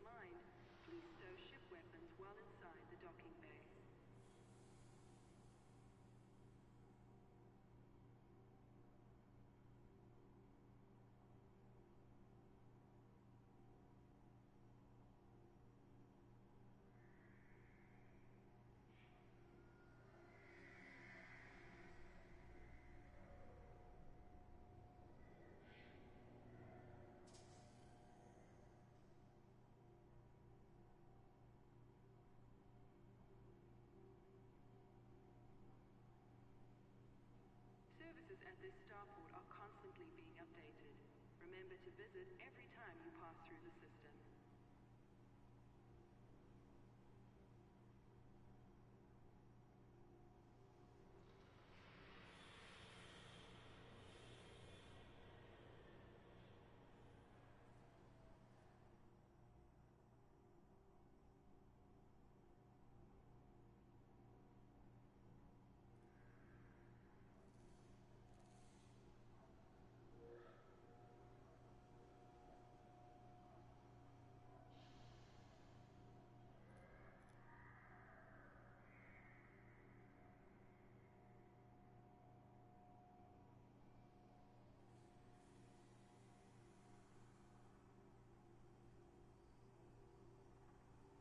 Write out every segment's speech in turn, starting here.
mind, please stow ship weapons while inside the docking bay. Services at this starport are constantly being updated. Remember to visit every time you pass through the system.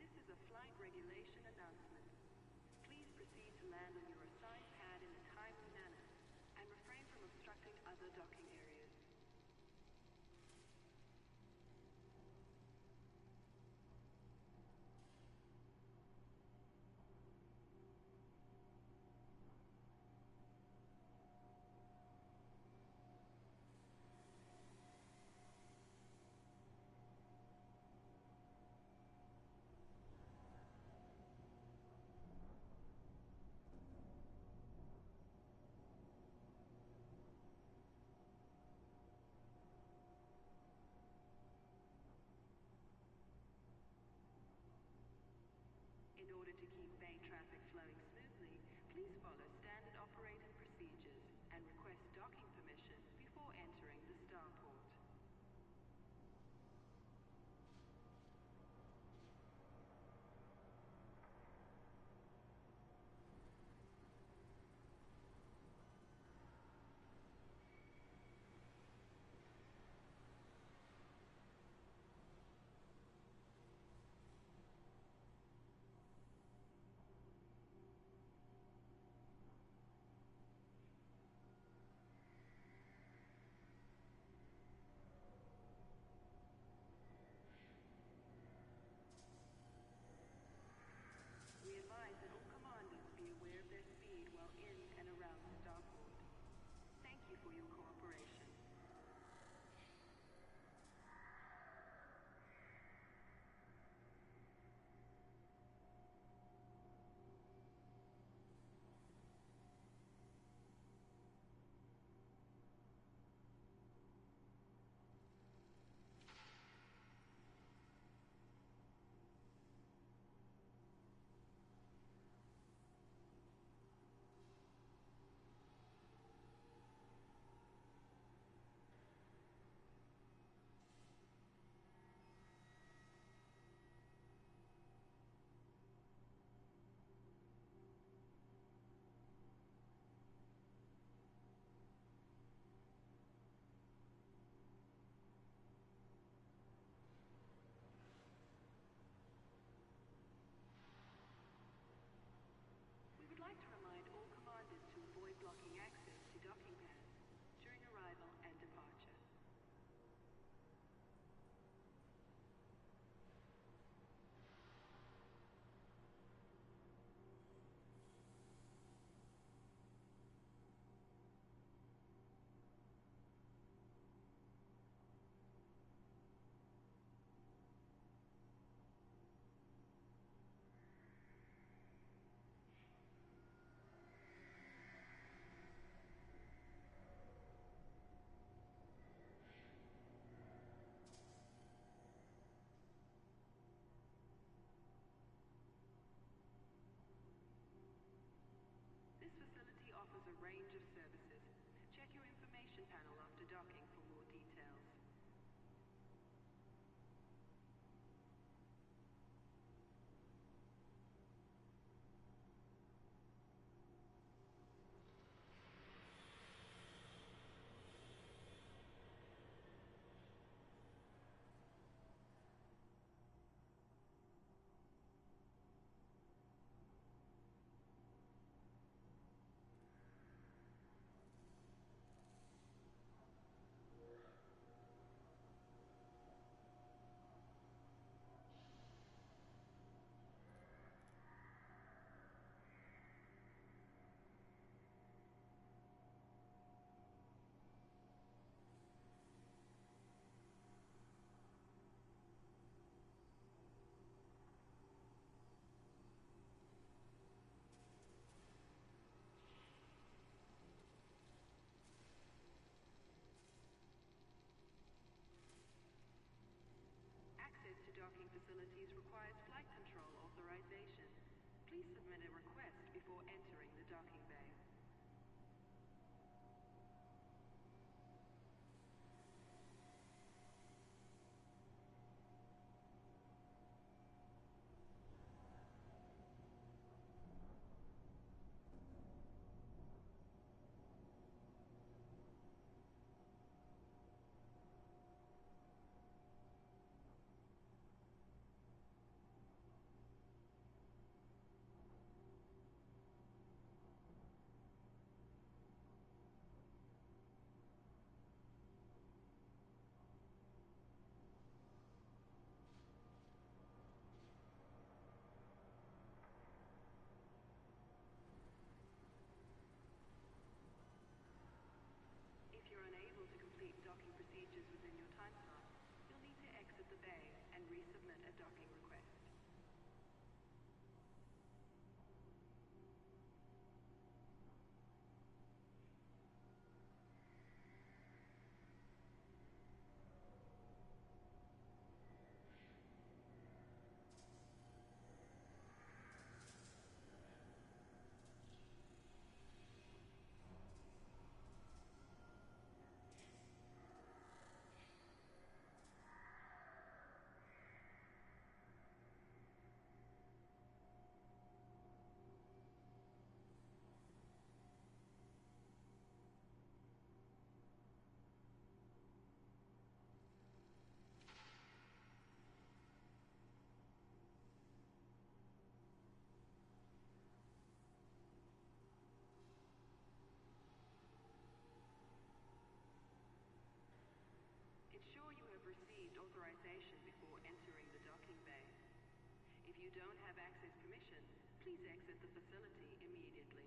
This is a flight regulation announcement. Please proceed to land on your assigned pad in a timely manner and refrain from obstructing other docking areas. facilities requires flight control authorization. Please submit a request before entering the docking bay. If you're unable to complete docking procedures within your time slot, you'll need to exit the bay and resubmit a docking request. Ensure you have received authorization before entering the docking bay. If you don't have access permission, please exit the facility immediately.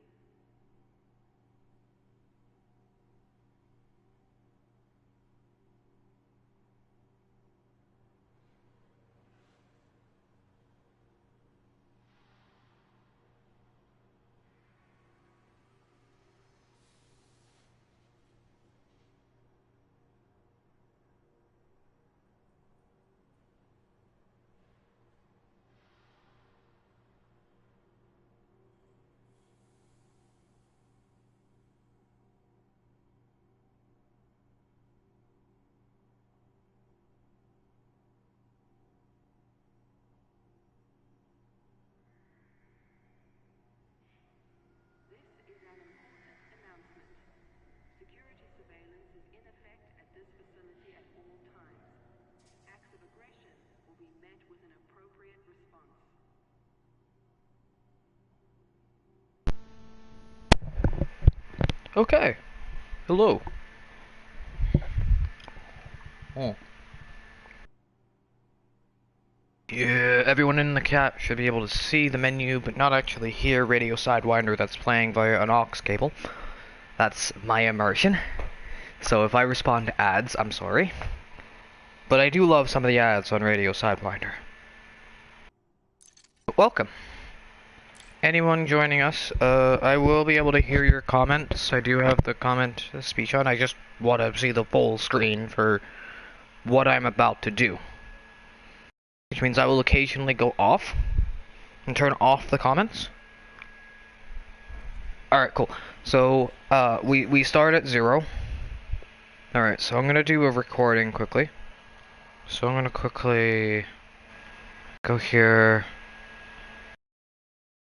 This is an important announcement. Security surveillance is in effect at this facility at all times. Acts of aggression will be met with an appropriate response. Okay. Hello. Oh. Yeah, everyone in the chat should be able to see the menu, but not actually hear Radio Sidewinder that's playing via an aux cable. That's my immersion. So if I respond to ads, I'm sorry. But I do love some of the ads on Radio Sidewinder. But welcome. Anyone joining us, I will be able to hear your comments. I do have the comment speech on. I just want to see the full screen for what I'm about to do. Which means I will occasionally go off and turn off the comments. Alright, cool. So, we start at 0. Alright, so I'm gonna do a recording quickly. So I'm gonna quickly go here,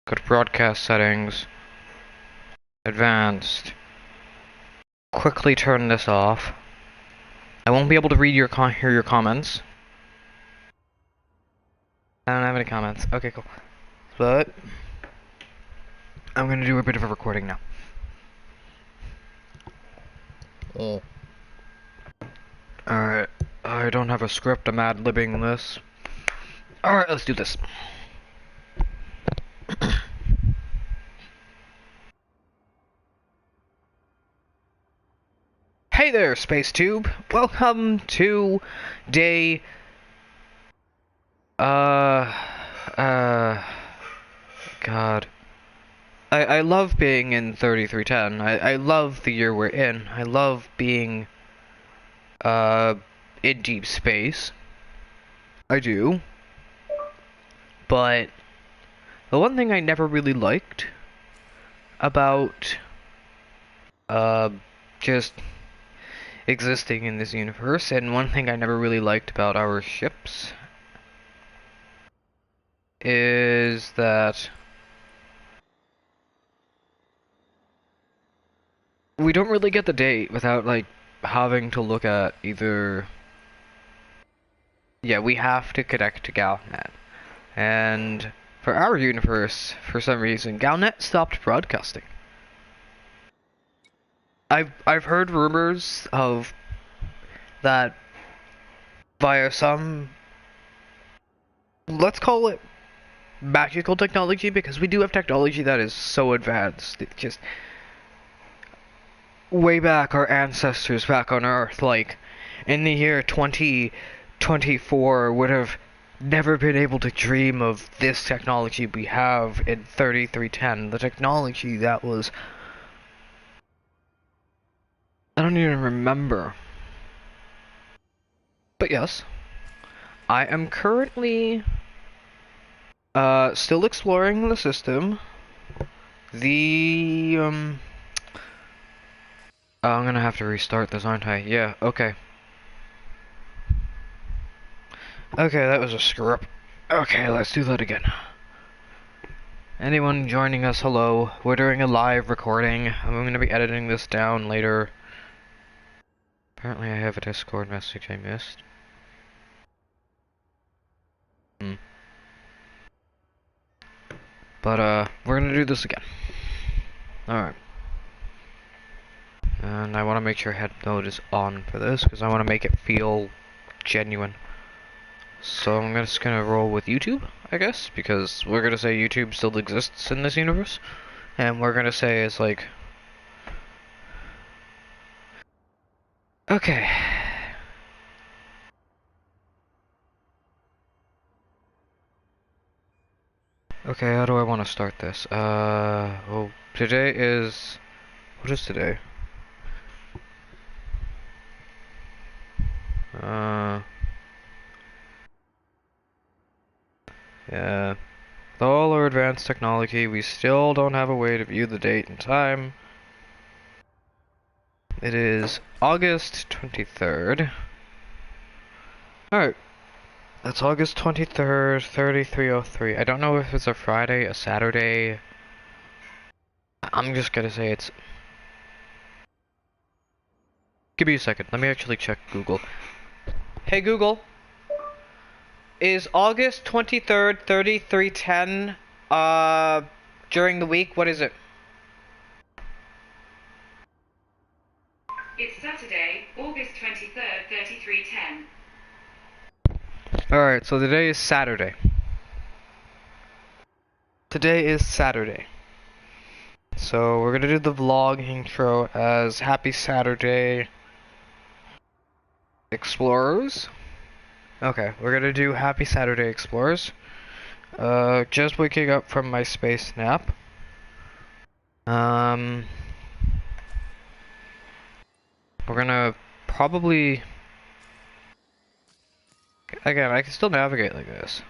go to broadcast settings, advanced, quickly turn this off. I won't be able to read hear your comments. I don't have any comments. Okay, cool. But I'm gonna do a bit of a recording now. Oh. Alright. I don't have a script, I'm ad-libbing this. Alright, let's do this. Hey there, Space Tube. Welcome to day... God. I love being in 3310. I love the year we're in. I love being, in deep space. I do. But the one thing I never really liked about just existing in this universe, and one thing I never really liked about our ships, is that we don't really get the date without, like, having to look at either... Yeah, we have to connect to Galnet. And for our universe, for some reason, Galnet stopped broadcasting. I've heard rumors of that via some, let's call it magical technology, because we do have technology that is so advanced. It just way back, our ancestors back on Earth, like in the year 2024, would have never been able to dream of this technology we have in 3310. The technology that was, I don't even remember. But yes, I am currently still exploring the system. I'm gonna have to restart this, aren't I? Yeah, okay. Okay, that was a screw up. Okay, let's do that again. Anyone joining us, hello. We're doing a live recording. I'm gonna be editing this down later. Apparently I have a Discord message I missed. But, we're gonna do this again. Alright. And I want to make sure head mode is on for this, because I want to make it feel genuine. So I'm just gonna roll with YouTube, I guess, because we're gonna say YouTube still exists in this universe. And we're gonna say it's like... Okay. Okay, how do I want to start this? Well, today is... What is today? Yeah. With all our advanced technology, we still don't have a way to view the date and time. It is August 23rd. Alright. That's August 23rd, 3303. I don't know if it's a Friday, a Saturday. I'm just gonna say it's... Give me a second. Let me actually check Google. Hey Google. Is August 23rd, 3310, during the week? What is it? It's Saturday, August 23rd, 3310. Alright, so today is Saturday. Today is Saturday. So we're gonna do the vlog intro as Happy Saturday Explorers. Okay, we're gonna do Happy Saturday Explorers. Just waking up from my space nap. We're gonna probably... Again, I can still navigate like this.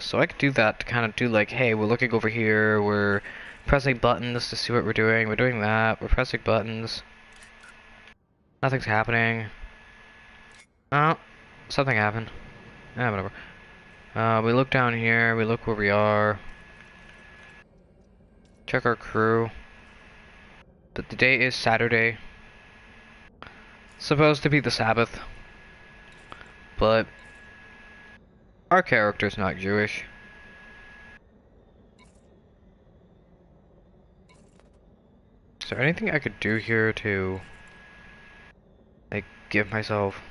So I could do that to kind of do like, hey, we're looking over here, we're pressing buttons to see what we're doing, we're doing that, we're pressing buttons. Nothing's happening. Oh, something happened. Whatever. We look down here, we look where we are. Check our crew. But the day is Saturday. Supposed to be the Sabbath. But our character's not Jewish. Is there anything I could do here to, like, give myself...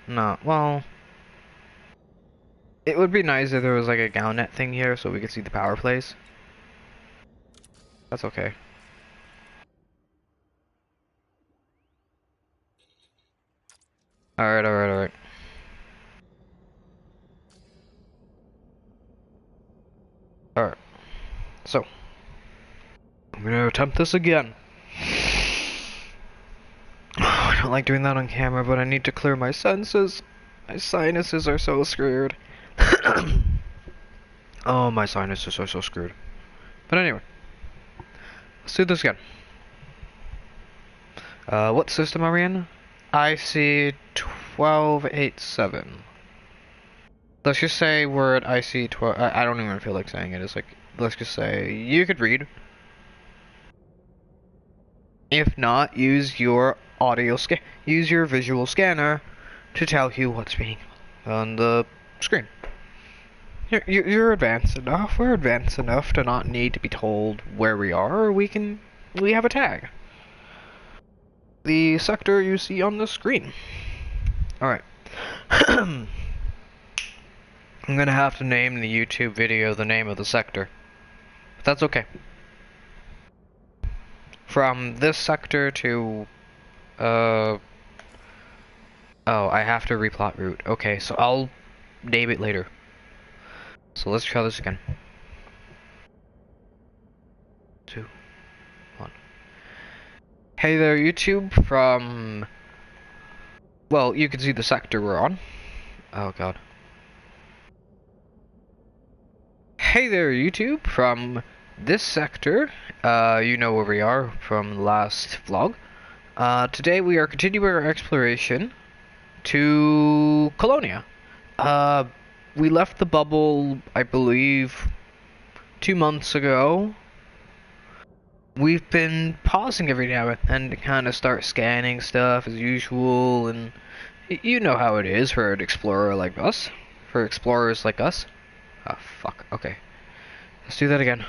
No, well... It would be nice if there was, like, a Galnet thing here so we could see the power plays. That's okay. Alright. Alright, so I'm gonna attempt this again. I don't like doing that on camera, but I need to clear my senses. My sinuses are so screwed. Oh, my sinuses are so screwed. But anyway, let's do this again. What system are we in? IC 1287. Let's just say we're at IC 12. I don't even feel like saying it. It's like, let's just say you could read. If not, use your use your visual scanner to tell you what's being on the screen. You're advanced enough. We're advanced enough to not need to be told where we are. We have a tag. The sector you see on the screen. Alright. I'm gonna have to name the YouTube video the name of the sector. But that's okay. From this sector to, oh, I have to replot route. Okay, so I'll name it later. So let's try this again. 2, 1. Hey there, YouTube, from... Well, you can see the sector we're on. Oh, God. Hey there, YouTube, from this sector. You know where we are from the last vlog. Today we are continuing our exploration to Colonia. We left the bubble, I believe, 2 months ago. We've been pausing every now and then to kind of start scanning stuff as usual, and you know how it is for an explorer like us. For explorers like us. Oh, fuck. Okay. Let's do that again.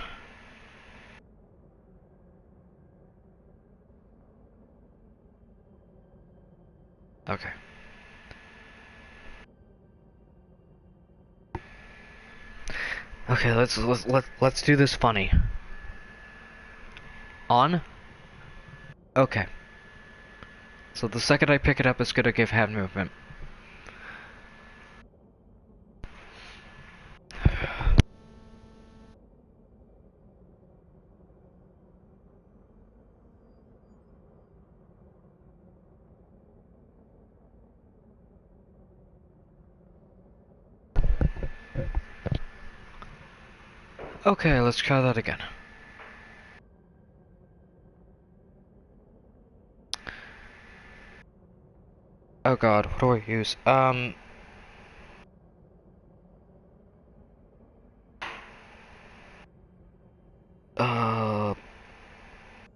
Okay. Okay, let's do this funny. On? Okay. So the second I pick it up, it's gonna give hand movement. Okay, let's try that again. Oh god, what do I use?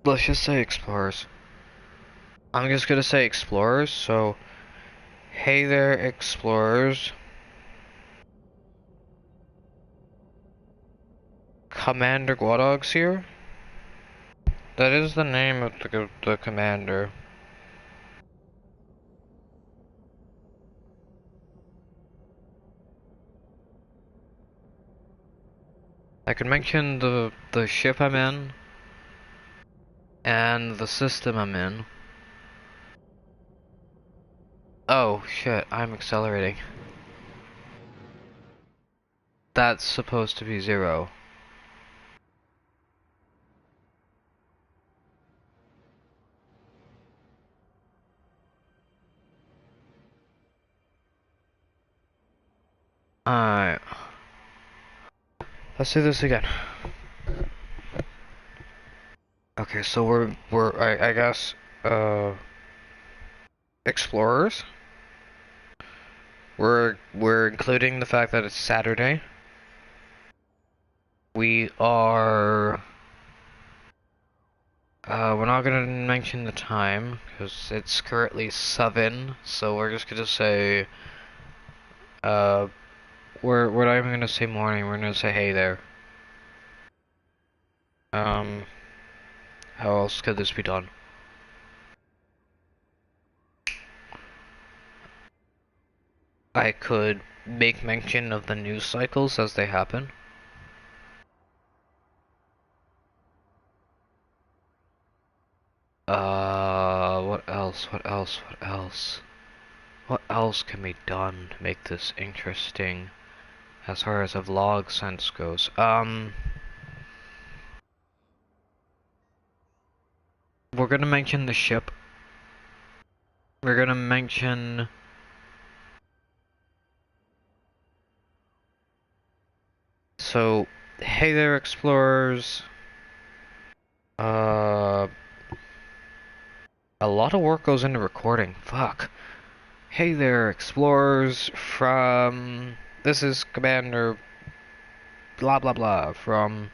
Let's just say explorers. I'm just gonna say explorers, so... Hey there, explorers. Commander Guadog's here? That is the name of the commander. I could mention the ship I'm in, and the system I'm in. Oh, shit, I'm accelerating. That's supposed to be 0. Alright. Let's do this again. Okay, so I guess, explorers. We're including the fact that it's Saturday. We are... we're not gonna mention the time, because it's currently 7, so we're just gonna say, we're not even gonna say morning, we're gonna say hey there. How else could this be done? I could make mention of the news cycles as they happen. What else? What else? What else? What else can be done to make this interesting as far as a vlog sense goes? We're gonna mention the ship. We're gonna mention So, hey there, explorers. A lot of work goes into recording. Fuck. Hey there, explorers. This is Commander. Blah blah blah. From.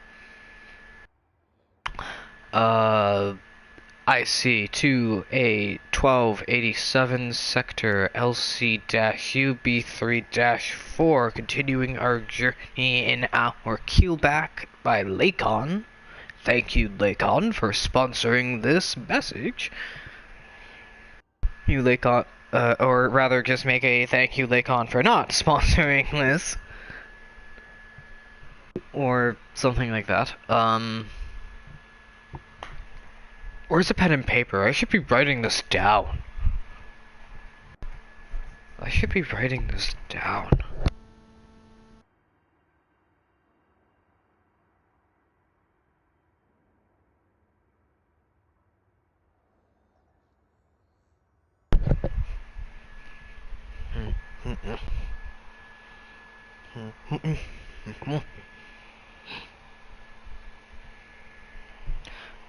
IC to a 1287 sector LC-UB3-4, continuing our journey in our keelback by Lakon. Thank you, Lakon, for sponsoring this message. You, Lakon, or rather just make a thank you, Lakon, for not sponsoring this. Or something like that. Where's a pen and paper? I should be writing this down. I should be writing this down.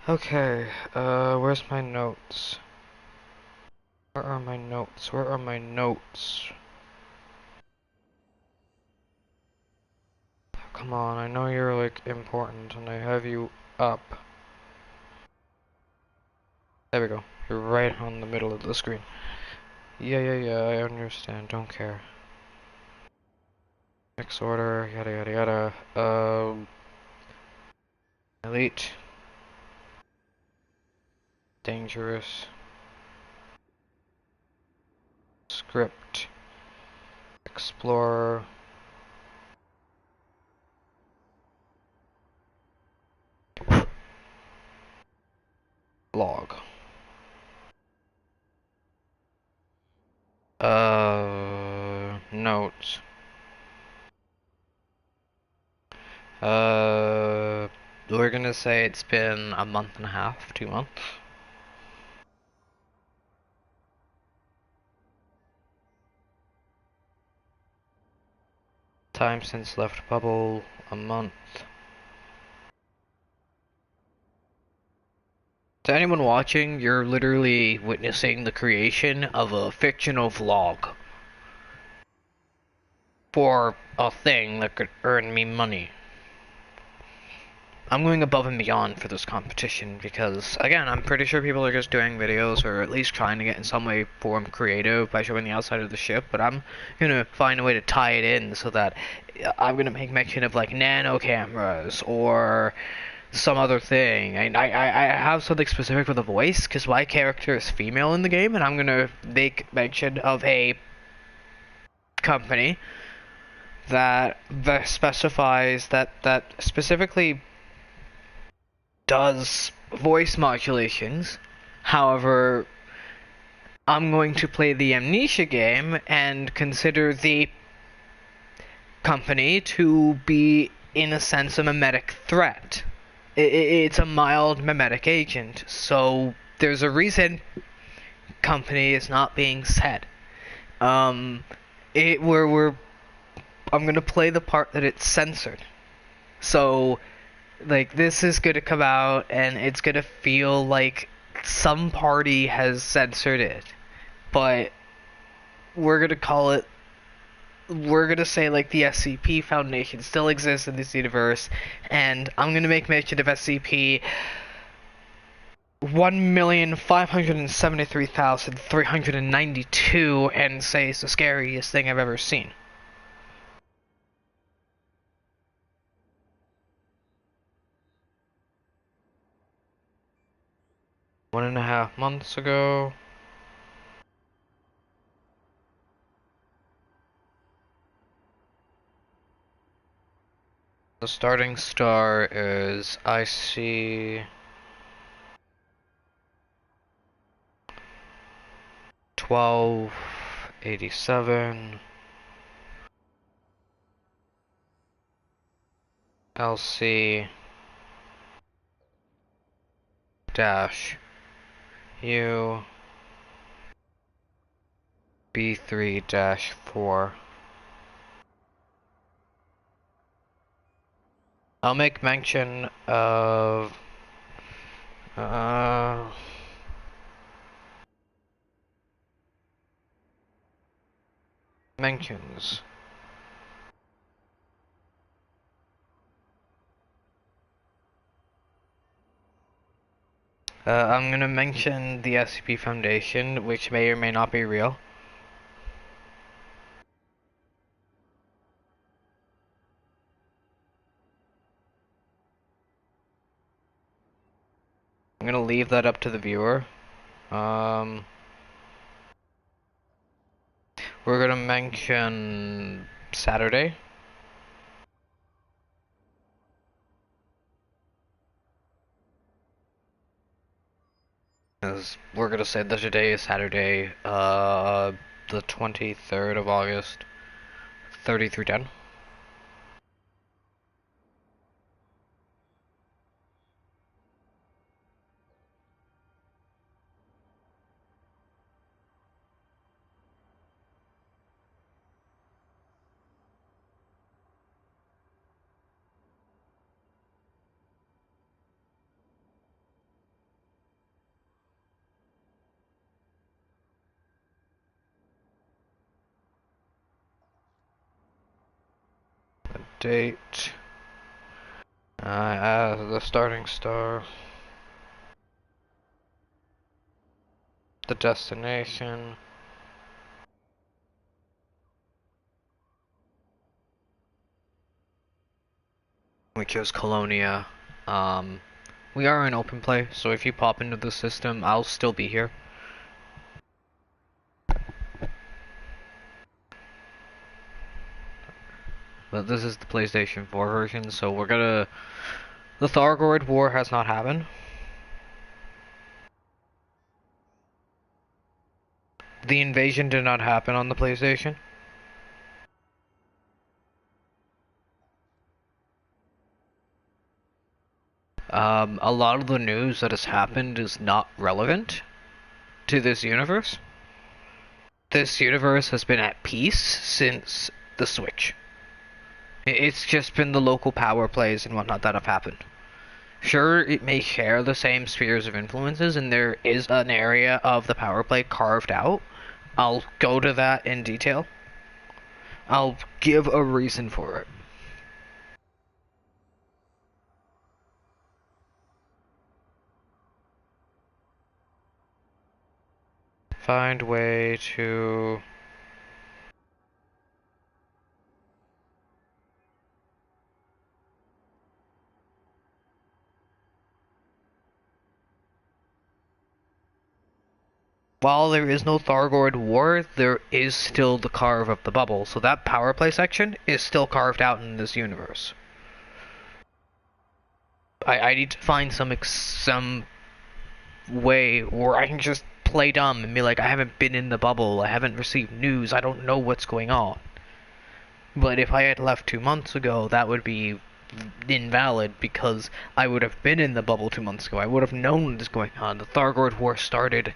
Okay, where's my notes? Where are my notes? Where are my notes? Come on, I know you're, like, important, and I have you up. There we go. You're right on the middle of the screen. Yeah, I understand. Don't care. Mix order, yada yada yada. Elite. Dangerous. Script. Explorer. Log. Notes. We're gonna say it's been a month and a half, 2 months. Time since left bubble, a month. To anyone watching, you're literally witnessing the creation of a fictional vlog for a thing that could earn me money. I'm going above and beyond for this competition because, again, I'm pretty sure people are just doing videos or at least trying to get in some way form creative by showing the outside of the ship, but I'm gonna find a way to tie it in so that I'm gonna make mention of like nano cameras or some other thing. I have something specific for the voice because my character is female in the game, and I'm gonna make mention of a company that specifies that specifically does voice modulations. However, I'm going to play the Amnesia game and consider the company to be, in a sense, a mimetic threat. It's a mild mimetic agent, so there's a reason company is not being said. I'm gonna play the part that it's censored. So, like, this is gonna come out and it's gonna feel like some party has censored it. But we're gonna say like the SCP Foundation still exists in this universe, and I'm gonna make mention of SCP 1,573,392 and say it's the scariest thing I've ever seen. One and a half months ago. The starting star is IC 1287 LC dash U B3-4. I'll make mention of mentions. I'm gonna mention the SCP Foundation, which may or may not be real. I'm gonna leave that up to the viewer. We're gonna mention Saturday. As we're gonna say that today is Saturday, the 23rd of August, 3310. Date. The starting star. The destination. We chose Colonia. We are in open play, so if you pop into the system, I'll still be here. But this is the PlayStation 4 version, so we're gonna... The Thargoid War has not happened. The invasion did not happen on the PlayStation. A lot of the news that has happened is not relevant to this universe. This universe has been at peace since the Switch. It's just been the local power plays and whatnot that have happened. Sure, it may share the same spheres of influences, and there is an area of the power play carved out. I'll go to that in detail. I'll give a reason for it. Find way to... While there is no Thargoid War, there is still the carve of the bubble, so that power play section is still carved out in this universe. I need to find some way where I can just play dumb and be like, I haven't been in the bubble, I haven't received news, I don't know what's going on. But if I had left 2 months ago, that would be invalid because I would have been in the bubble 2 months ago. I would have known what is going on. The Thargoid War started...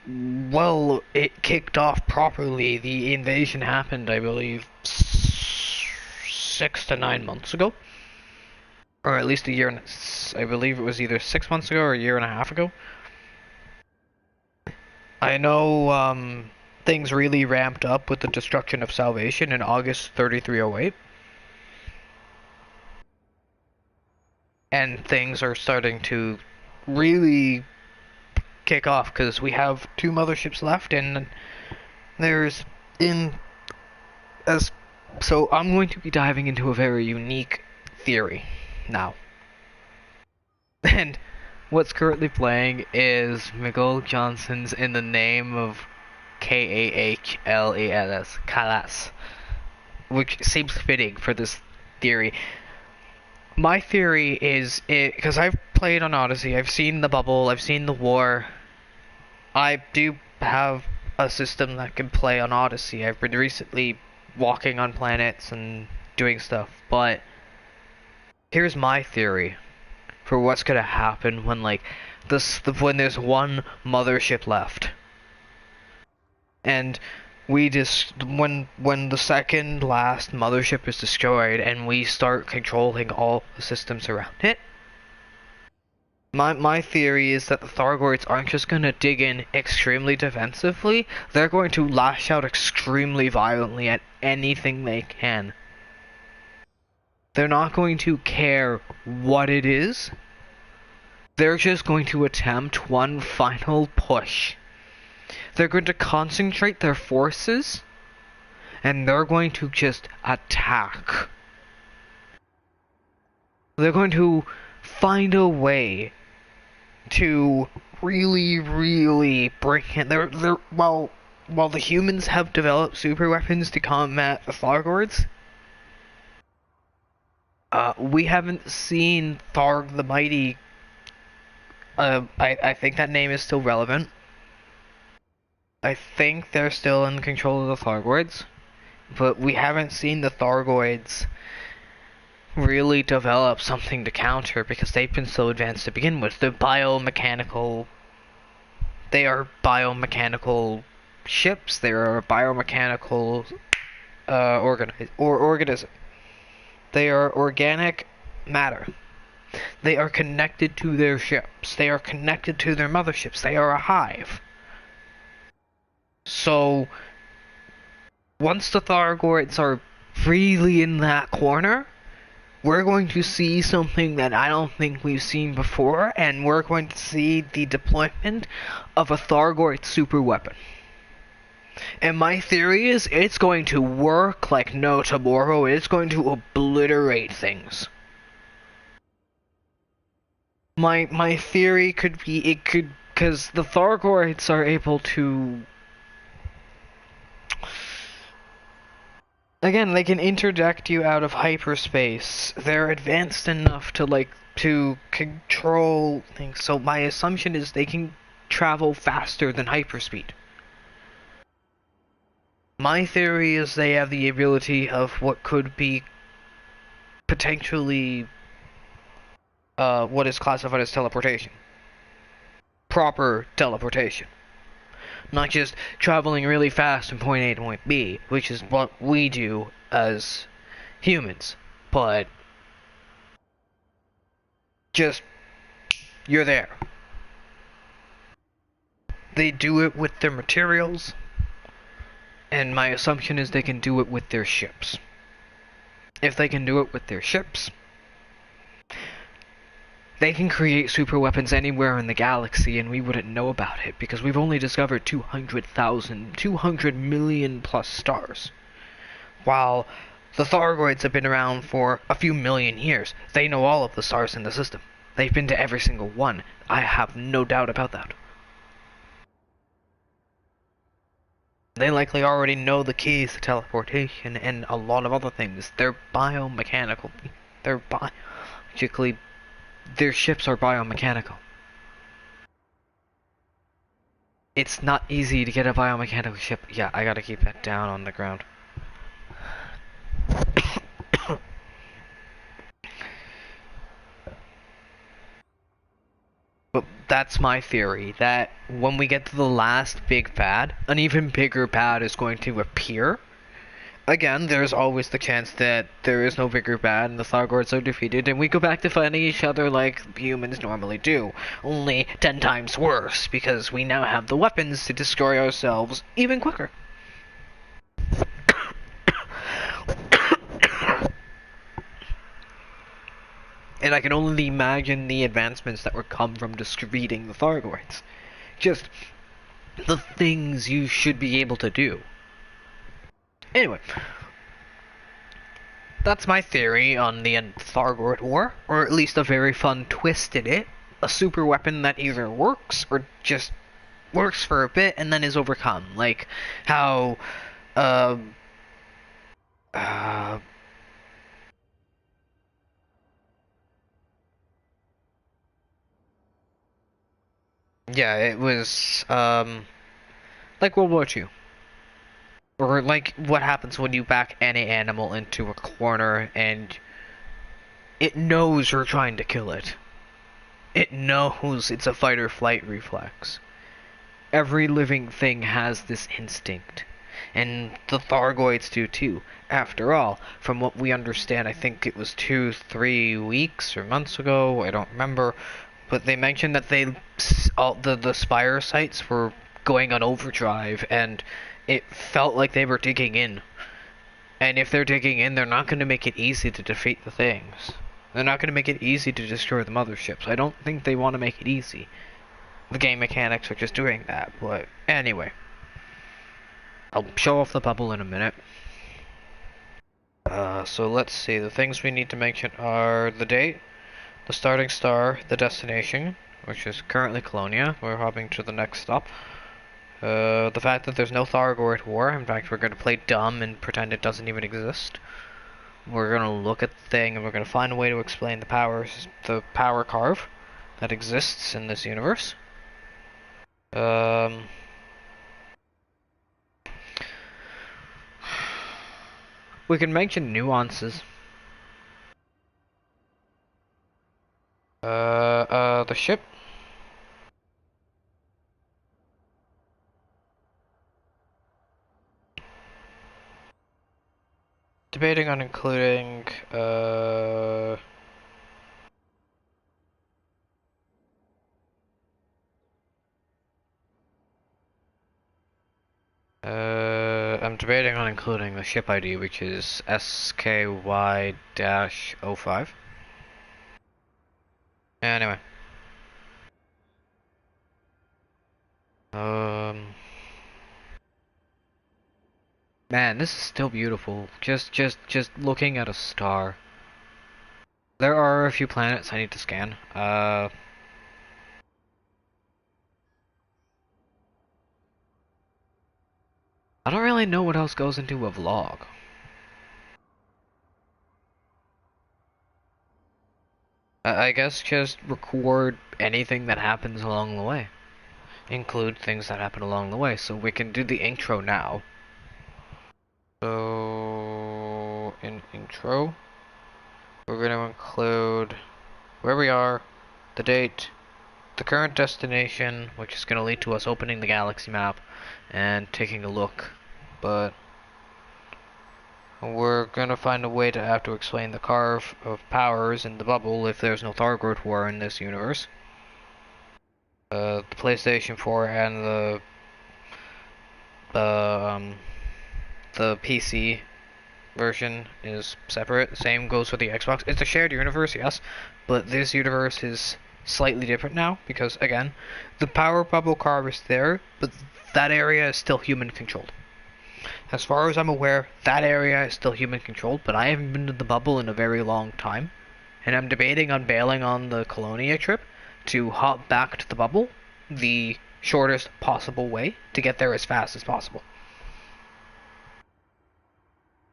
Well, it kicked off properly. The invasion happened, I believe, 6 to 9 months ago. Or at least a year and... I believe it was either 6 months ago or a year and a half ago. I know, things really ramped up with the destruction of Salvation in August 3308. And things are starting to really kick off because we have 2 motherships left, and there's so I'm going to be diving into a very unique theory now. And what's currently playing is Miguel Johnson's In the Name of Kahles, Kalas, which seems fitting for this theory. My theory is, because I've played on Odyssey, I've seen the bubble, I've seen the war. I do have a system that can play on Odyssey. I've been recently walking on planets and doing stuff, but here's my theory for what's gonna happen when when there's one mothership left. And we just when the second last mothership is destroyed and we start controlling all the systems around it, my theory is that the Thargoids aren't just gonna dig in extremely defensively, they're going to lash out extremely violently at anything they can. They're not going to care what it is. They're just going to attempt one final push. They're going to concentrate their forces, and they're going to just attack. They're going to find a way to really bring in... While the humans have developed super weapons to combat the Thargoids, we haven't seen Tharg the Mighty. I think that name is still relevant. I think they're still in control of the Thargoids, but we haven't seen the Thargoids really develop something to counter because they've been so advanced to begin with. They are biomechanical ships. They are a biomechanical organism. They are organic matter. They are connected to their ships. They are connected to their motherships. They are a hive. So, once the Thargoids are really in that corner, we're going to see something that I don't think we've seen before, and we're going to see the deployment of a Thargoid super weapon. And my theory is it's going to work like no tomorrow. It's going to obliterate things. My theory could be because the Thargoids are able to... Again, they can interject you out of hyperspace. They're advanced enough to control things. So my assumption is they can travel faster than hyperspeed. My theory is they have the ability of what could be potentially what is classified as teleportation. Proper teleportation. Not just traveling really fast from point A to point B, which is what we do as humans, but just, you're there. They do it with their materials, and my assumption is they can do it with their ships. If they can do it with their ships, they can create super weapons anywhere in the galaxy and we wouldn't know about it because we've only discovered 200 million plus stars. While the Thargoids have been around for a few million years, they know all of the stars in the system. They've been to every single one. I have no doubt about that. They likely already know the keys to teleportation and a lot of other things. They're biomechanical. They're biologically... Their ships are biomechanical. It's not easy to get a biomechanical ship. Yeah, I gotta keep that down on the ground. But that's my theory, that when we get to the last big bad, an even bigger bad is going to appear. Again, there's always the chance that there is no bigger bad and the Thargoids are defeated and we go back to fighting each other like humans normally do. Only 10 times worse, because we now have the weapons to destroy ourselves even quicker. And I can only imagine the advancements that would come from defeating the Thargoids. Just the things you should be able to do. Anyway, that's my theory on the Thargoid War, or at least a very fun twist in it. A super weapon that either works, or just works for a bit and then is overcome. Like how, yeah, it was, like World War II. Or like what happens when you back any animal into a corner and it knows you're trying to kill it. It knows it's a fight or flight reflex. Every living thing has this instinct. And the Thargoids do too. After all, from what we understand, I think it was 2-3 weeks or months ago, I don't remember, but they mentioned that all the Spire sites were going on overdrive, and it felt like they were digging in. And if they're digging in, they're not going to make it easy to defeat the things. They're not going to make it easy to destroy the motherships. I don't think they want to make it easy. The game mechanics are just doing that, but anyway. I'll show off the bubble in a minute. So let's see, the things we need to mention are the date, the starting star, the destination, which is currently Colonia. We're hopping to the next stop. The fact that there's no Thargoid War. In fact, we're going to play dumb and pretend it doesn't even exist. We're going to look at the thing and we're going to find a way to explain the power carve that exists in this universe. We can mention nuances. The ship. Debating on including, I'm debating on including the ship ID, which is SKY-05. Anyway. Man, this is still beautiful. Just looking at a star. There are a few planets I need to scan. I don't really know what else goes into a vlog. I guess just record anything that happens along the way. Include things that happen along the way, so we can do the intro now. So, in intro, we're going to include where we are, the date, the current destination, which is going to lead to us opening the galaxy map and taking a look, but we're going to find a way to have to explain the carve of powers in the bubble if there's no Thargoid War in this universe. The PlayStation 4 and the PC version is separate. Same goes for the Xbox. It's a shared universe, yes, but this universe is slightly different now because, again, the power bubble carve is there, but that area is still human controlled. As far as I'm aware, that area is still human controlled, but I haven't been to the bubble in a very long time, and I'm debating on bailing on the Colonia trip to hop back to the bubble the shortest possible way to get there as fast as possible.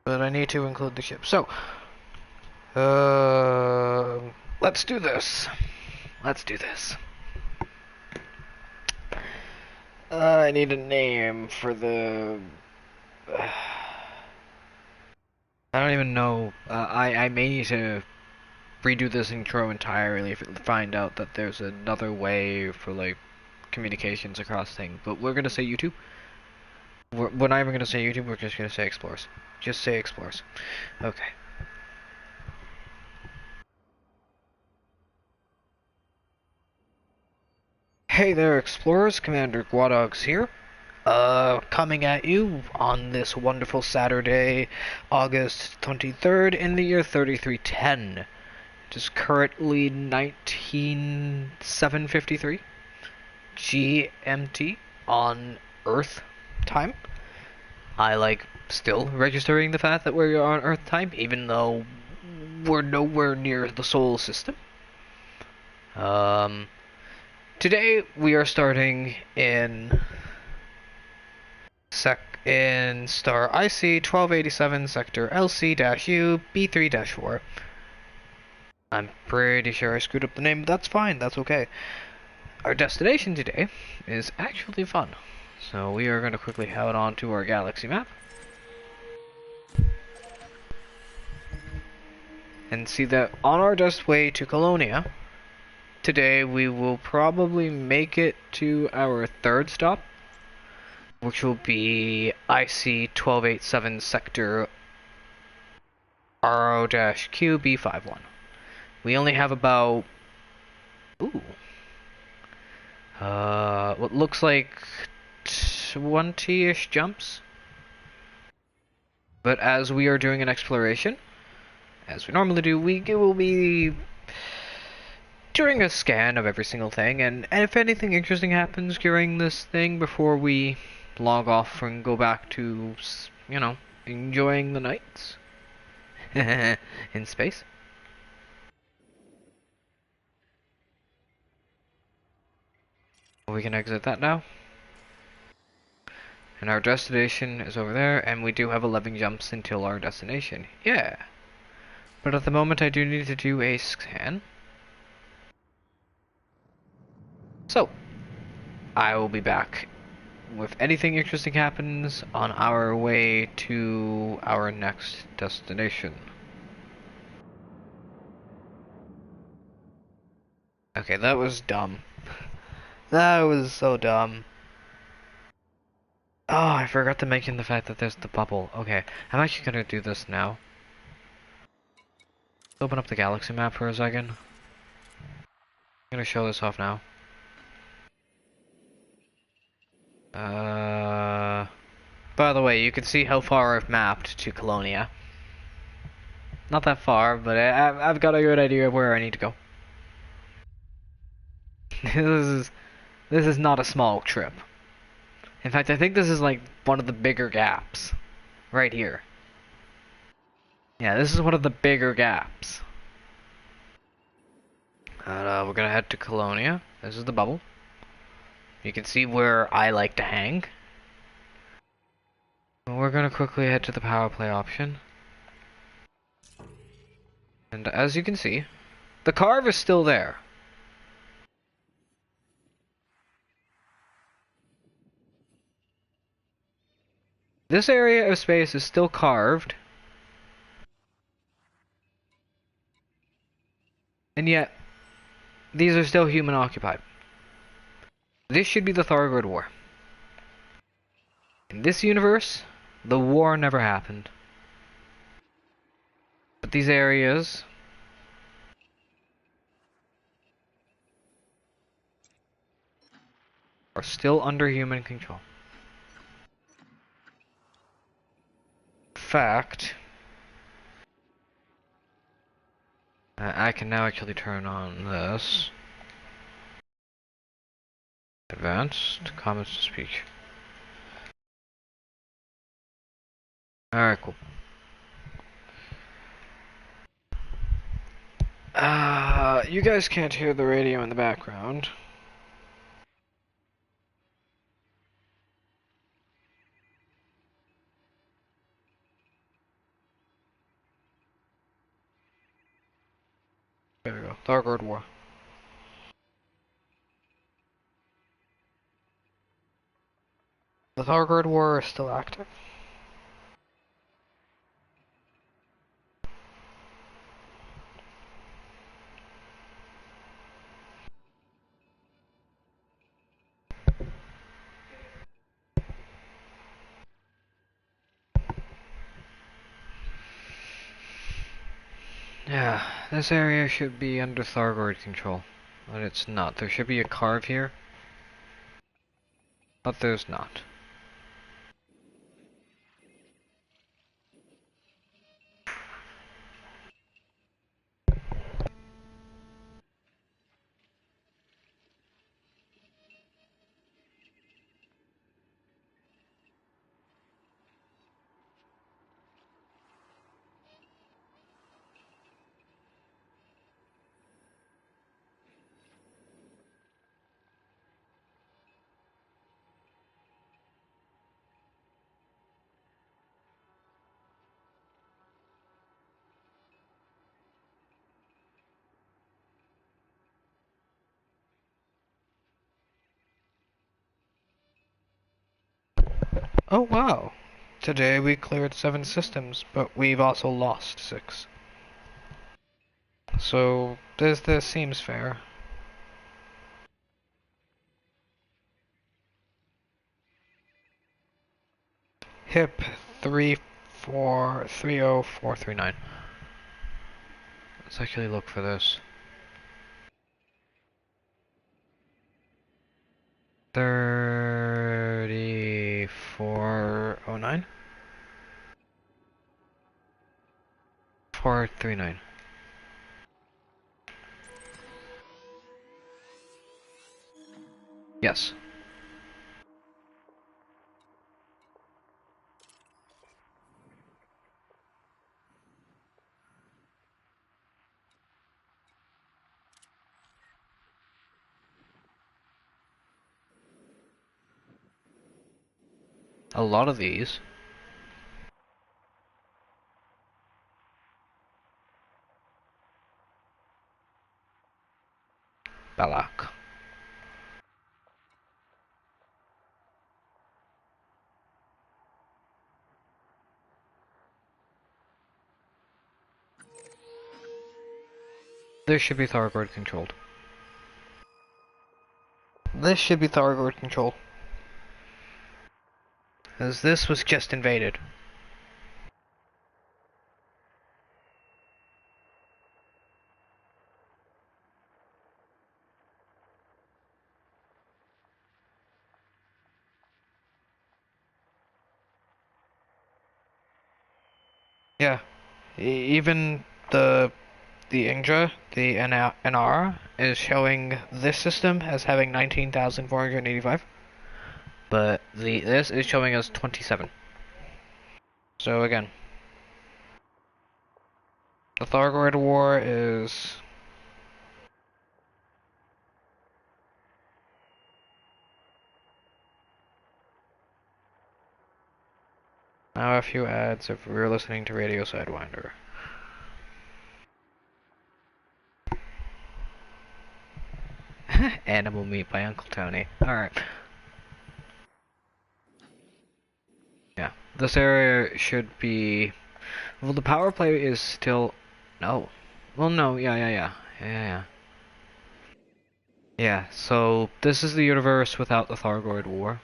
But I need to include the ship. So, let's do this. Let's do this. I need a name for the... I don't even know. I may need to redo this intro entirely if it find out that there's another way for, like, communications across things. But we're gonna say YouTube. We're not even gonna say YouTube, we're just gonna say Explorers. Just say Explorers. Okay. Hey there, Explorers. Commander Guadogs here. Coming at you on this wonderful Saturday, August 23rd in the year 3310. It is currently 19753 GMT on Earth time. I still registering the fact that we're on Earth time, even though we're nowhere near the solar system. Today we are starting in star IC 1287 sector LC-U B3-4. I'm pretty sure I screwed up the name, but that's fine, that's okay. Our destination today is actually fun. So we are going to quickly head on to our galaxy map. And see that on our just way to Colonia, today we will probably make it to our third stop. which will be IC 1287 sector RO-QB51. We only have about what looks like 20-ish jumps. But as we are doing an exploration, as we normally do, we will be doing a scan of every single thing, and if anything interesting happens during this thing before we log off and go back to, you know, enjoying the nights in space. We can exit that now. And our destination is over there, and we do have 11 jumps until our destination. Yeah. But at the moment I do need to do a scan. So, I will be back if anything interesting happens on our way to our next destination. Okay, that was dumb. That was so dumb. Oh, I forgot to mention the fact that there's the bubble. Okay, I'm actually gonna do this now. Open up the galaxy map for a second. I'm gonna show this off now. By the way, you can see how far I've mapped to Colonia. Not that far, but I've got a good idea of where I need to go. This is not a small trip. In fact, I think this is like one of the bigger gaps. Right here. Yeah, this is one of the bigger gaps. And we're gonna head to Colonia. This is the bubble. You can see where I like to hang. We're gonna quickly head to the power play option. And as you can see, the carve is still there. This area of space is still carved. And yet, these are still human occupied. This should be the Thargoid War. In this universe, the war never happened. But these areas are still under human control. Fact, I can now actually turn on this. Advanced, comments to speech. Alright, cool. You guys can't hear the radio in the background. There we go. Thargoid War. The Thargoid War is still active. Yeah, this area should be under Thargoid control, but it's not. There should be a carve here, but there's not. Oh wow! Today we cleared 7 systems, but we've also lost 6. So, this seems fair. Pip 3430439. Let's actually look for this. 3409? 439. Yes. A lot of these. Balak. This should be Thargoid controlled. This should be Thargoid controlled. As this was just invaded. Yeah. Even the Ingra, the NR, is showing this system as having 19,485. But this is showing us 27. So again, the Thargoid War is now a few ads if we're listening to Radio Sidewinder. Animal Meat by Uncle Tony. Alright. Yeah. This area should be... Well, the power play is still... No. Well, no. Yeah. Yeah, so this is the universe without the Thargoid War.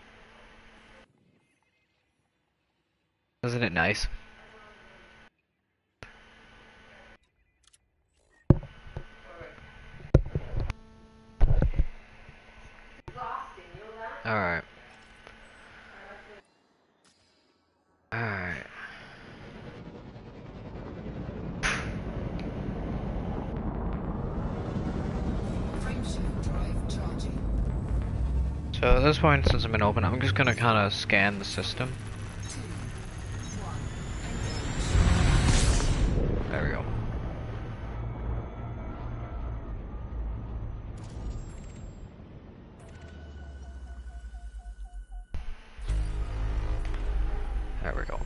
Isn't it nice? Alright. Alright. So at this point, since I've been open, I'm just gonna kind of scan the system. There we go. There we go.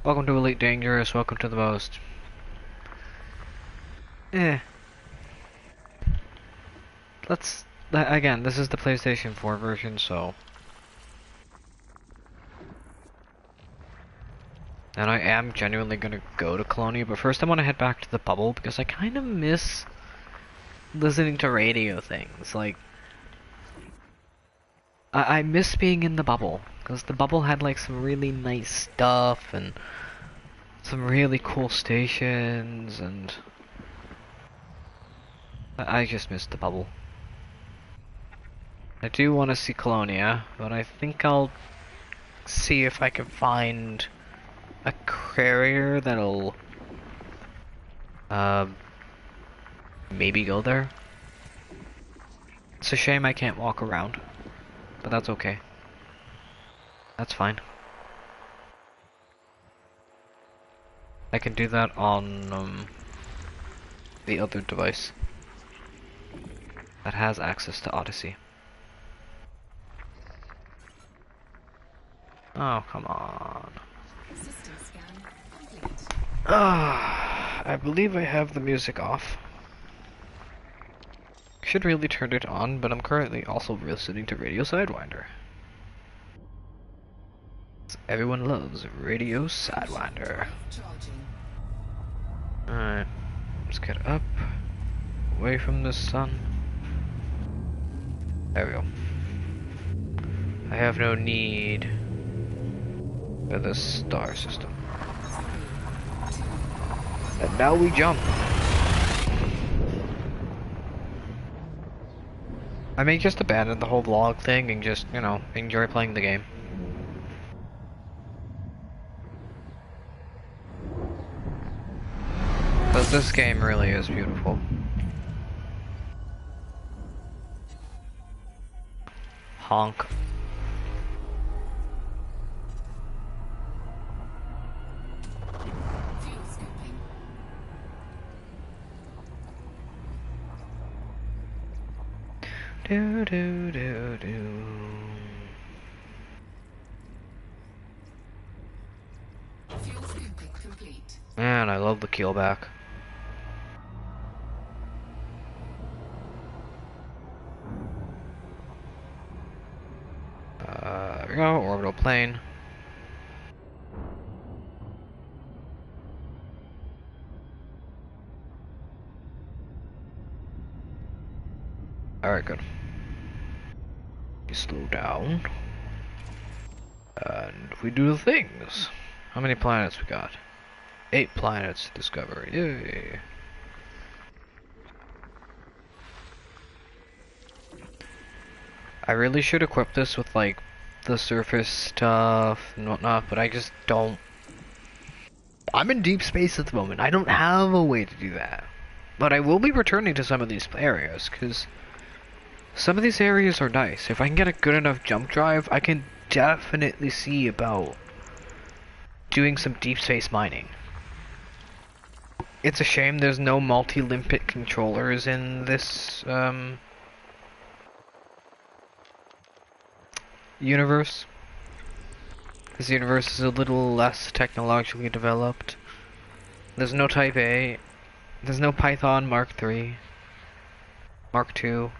Welcome to Elite Dangerous, welcome to the most... Let's... Again, this is the PlayStation 4 version, so... And I am genuinely gonna go to Colonia, but first I want to head back to the bubble, because I kind of miss... listening to radio things, like... I miss being in the bubble, because the bubble had like some really nice stuff, and... some really cool stations, and... I just missed the bubble. I do want to see Colonia, but I think I'll see if I can find a carrier that'll maybe go there. It's a shame I can't walk around, but that's okay. That's fine. I can do that on the other device that has access to Odyssey. Oh, come on. I believe I have the music off. Should really turn it on, but I'm currently also listening to Radio Sidewinder. Everyone loves Radio Sidewinder. Alright, let's get up, away from the sun. There we go. I have no need for this star system. And now we jump. I may just abandon the whole vlog thing and just, you know, enjoy playing the game. Because this game really is beautiful. Honk. Do do do do. Fuel scooping complete. Man, I love the keelback. There we go, orbital plane. Alright, good. You slow down. And we do the things. How many planets we got? 8 planets to discover. Yay. I really should equip this with like the surface stuff and whatnot, but I just don't. I'm in deep space at the moment. I don't have a way to do that. But I will be returning to some of these areas, because some of these areas are nice. If I can get a good enough jump drive, I can definitely see about doing some deep space mining. It's a shame there's no multi-limpet controllers in this universe. This universe is a little less technologically developed. There's no Type A. There's no Python Mark III. Mark II.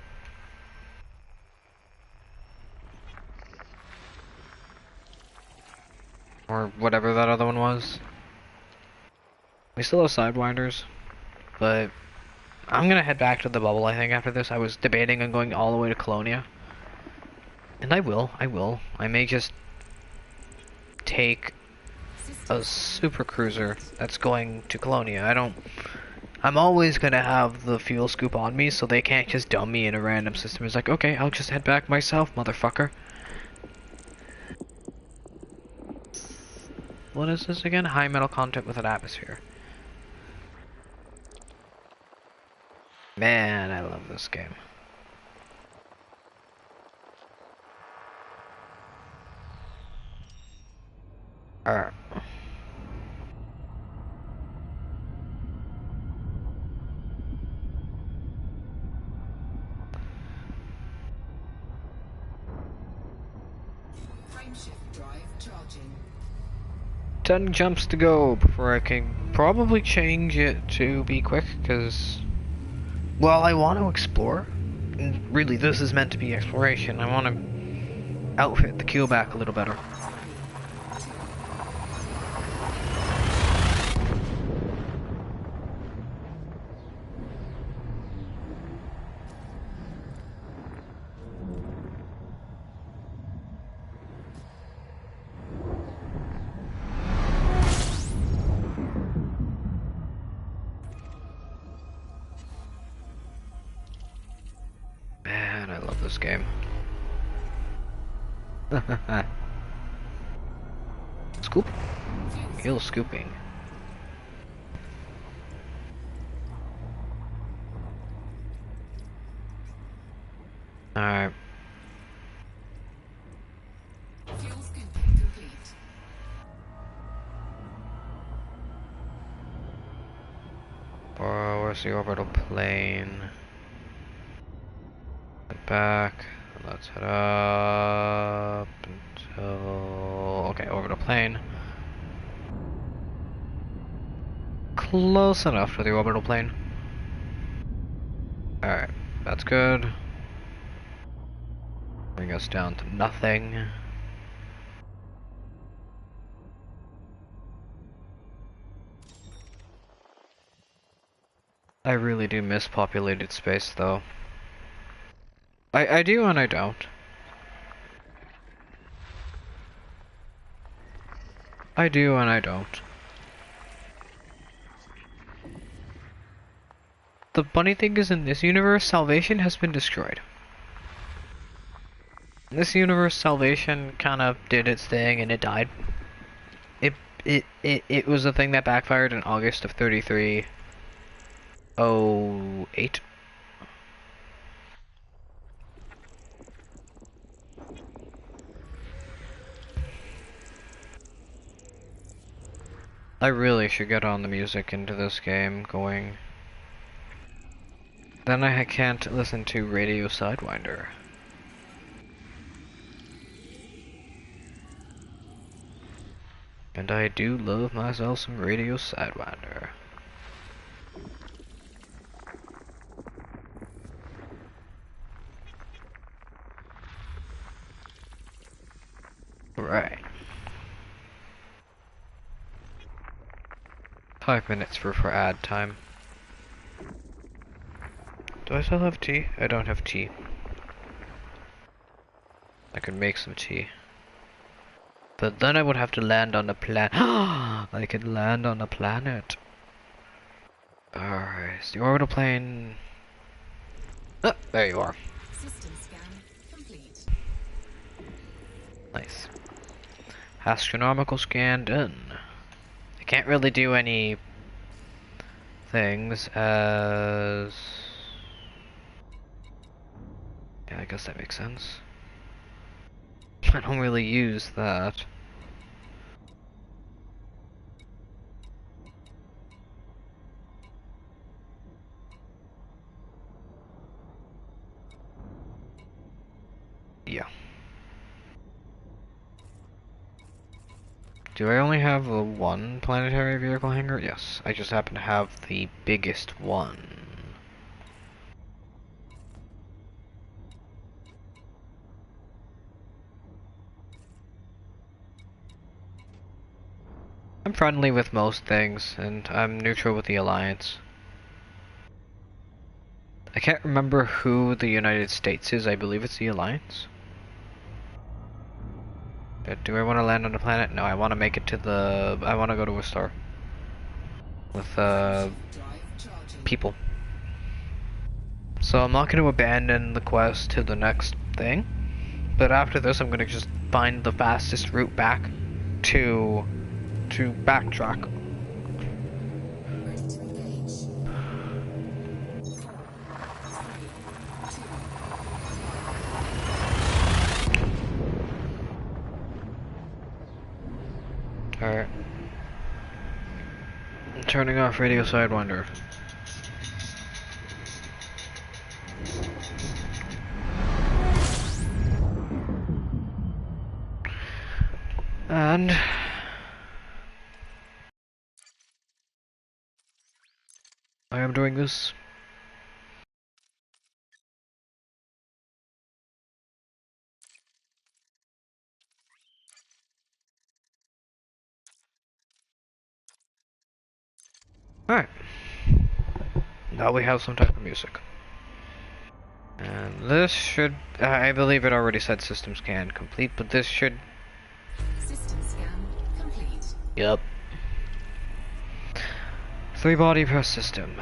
Or whatever that other one was. We still have Sidewinders, but I'm gonna head back to the bubble, I think, after this. I was debating on going all the way to Colonia. And I will. I may just take a super cruiser that's going to Colonia. I'm always gonna have the fuel scoop on me, so they can't just dump me in a random system. It's like, okay, I'll just head back myself, motherfucker. What is this again? High metal content with an atmosphere. Man, I love this game. Alright. Frameshift drive charging. 10 jumps to go before I can probably change it to be quick, because, well, I want to explore. And really, this is meant to be exploration. I want to outfit the keelback a little better. Man, I love this game. Scoop? Hill scooping. Alright. Fuel scooping complete. Where's the orbital plane? Head back. Let's head up until... Okay, orbital plane. Close enough to the orbital plane. Alright, that's good. Bring us down to nothing. I really do miss populated space, though. I do and I don't. I do and I don't. The funny thing is, in this universe, salvation has been destroyed. In this universe, salvation kind of did its thing and it died. It was a thing that backfired in August of 3308. I really should get on the music into this game going. Then I can't listen to Radio Sidewinder. And I do love myself some Radio Sidewinder. Right. 5 minutes for ad time. Do I still have tea? I don't have tea. I could make some tea. But then I would have to land on the planet. I could land on the planet. Alright, is the orbital plane... Oh, there you are. System scan complete. Nice. Astronomical scan done. I can't really do any things as... Yeah, I guess that makes sense. I don't really use that. Yeah. Do I only have the one planetary vehicle hangar? Yes. I just happen to have the biggest one. I'm friendly with most things, and I'm neutral with the Alliance. I can't remember who the United States is. I believe it's the Alliance. But do I want to land on the planet? No, I want to make it to the... I want to go to a star. With, people. So I'm not going to abandon the quest to the next thing. But after this, I'm going to just find the fastest route back to backtrack. Ready to engage. 4, 3, 2. Alright. I'm turning off Radio Sidewinder. And... I am doing this. Alright. Now we have some type of music. And this should... I believe it already said system scan complete, but this should... System scan complete. Yep. 3 body per system.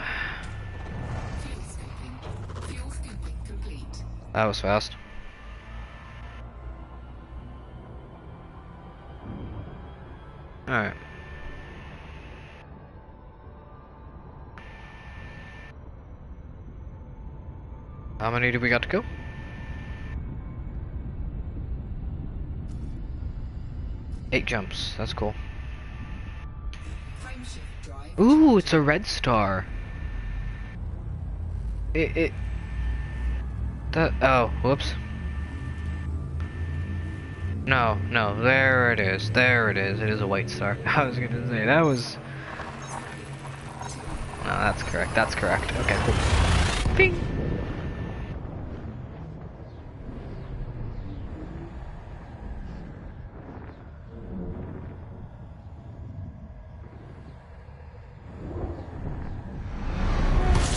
Fuel scoping. Fuel scoping complete. That was fast. Alright. How many do we got to go? 8 jumps. That's cool. Frameshift drive. Ooh, it's a red star. Oh, whoops. No, there it is. There it is. It is a white star. I was gonna say, that was... No, that's correct. That's correct. Okay, cool. Ping!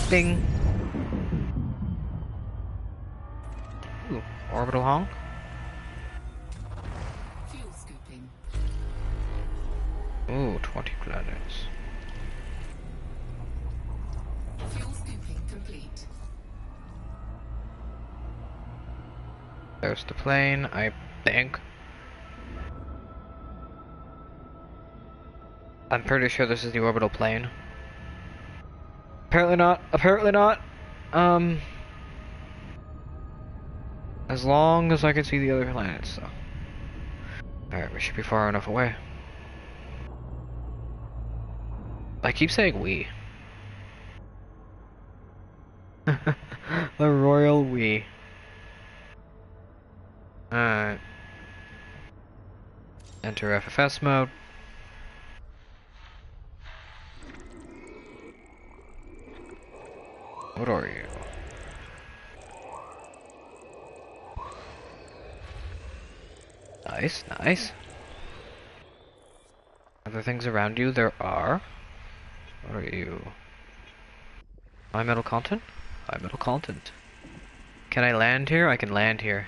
Bing! Ooh, orbital honk. Fuel scoping. 20 planets. Fuel scooping complete. There's the plane, I think. I'm pretty sure this is the orbital plane. Apparently not. Apparently not. As long as I can see the other planets, though. Alright, we should be far enough away. I keep saying we. The royal we. Alright. Enter FFS mode. What are you? Nice, nice. Other things around you there are. What are you? High metal content? High metal content. Can I land here? I can land here.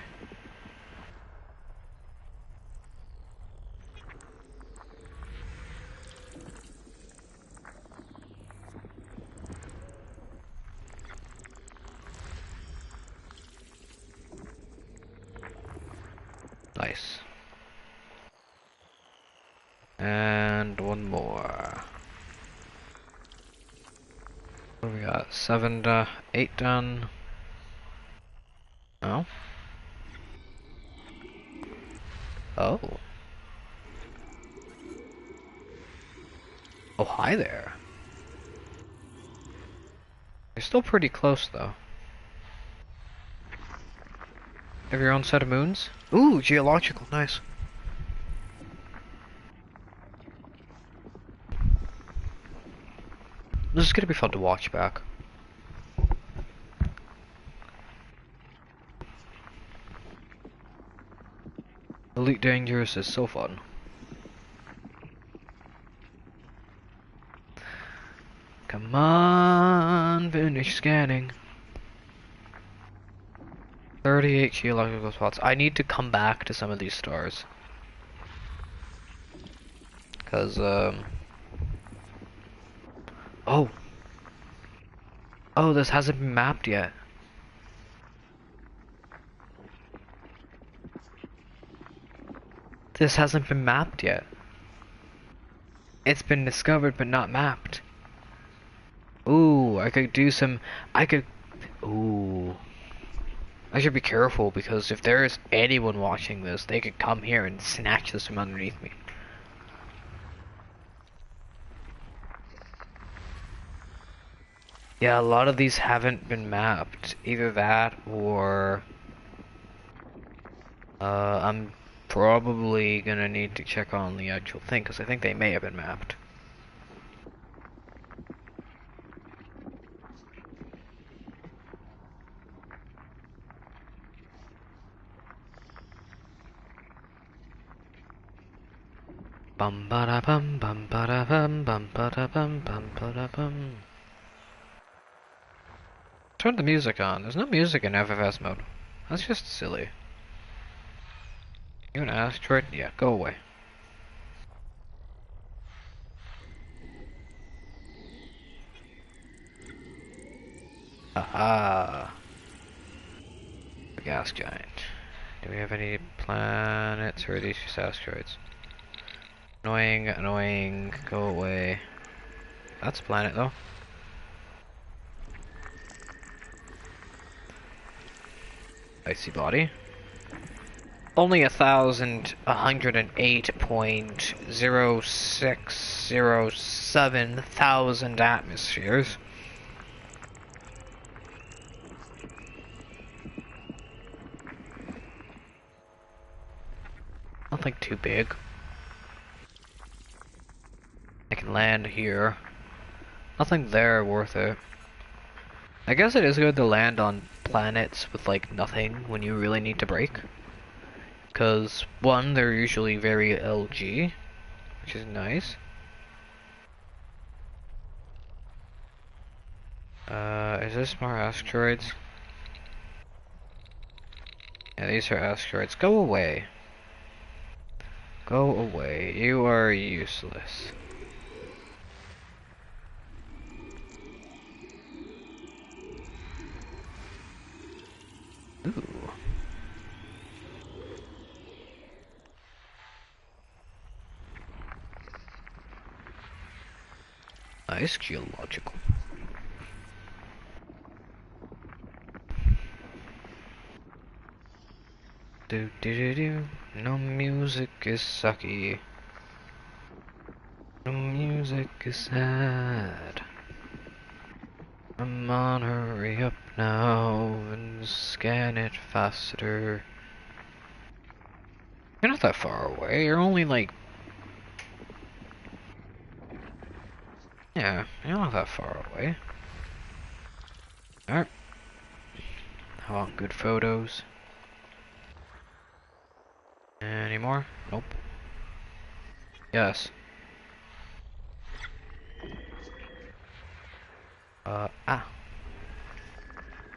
Nice. And one more. What do we got? 7 to 8 done. Oh. Oh. Oh, hi there. You're still pretty close, though. Have your own set of moons? Ooh, geological, nice. This is gonna be fun to watch back. Elite Dangerous is so fun. Come on, finish scanning. 38 geological spots. I need to come back to some of these stars. Cause, Oh! Oh, this hasn't been mapped yet. This hasn't been mapped yet. It's been discovered but not mapped. Ooh, I could do some... Ooh. I should be careful because if there's anyone watching this, they could come here and snatch this from underneath me. Yeah, a lot of these haven't been mapped. Either that or... I'm probably gonna need to check on the actual thing, because I think they may have been mapped. Bum ba da bum bum ba da bum bum ba da bum bum ba da bum. Turn the music on. There's no music in FFS mode. That's just silly. You an asteroid? Yeah, go away. Aha. The gas giant. Do we have any planets or are these just asteroids? Annoying, annoying, go away. That's a planet though. Icy body. Only 1,108.0607 thousand atmospheres. Nothing too big. I can land here. Nothing there worth it. I guess it is good to land on planets with like nothing when you really need to brake. Because one, they're usually very LG, which is nice. Is this more asteroids? Yeah, these are asteroids. Go away. Go away. You are useless. Nice geological. Do do do do. No music is sucky. No music is sad. Come on, hurry up now and scan it faster. You're not that far away. You're only like... Yeah, you're not that far away. Alright. I want good photos. Any more? Nope. Yes.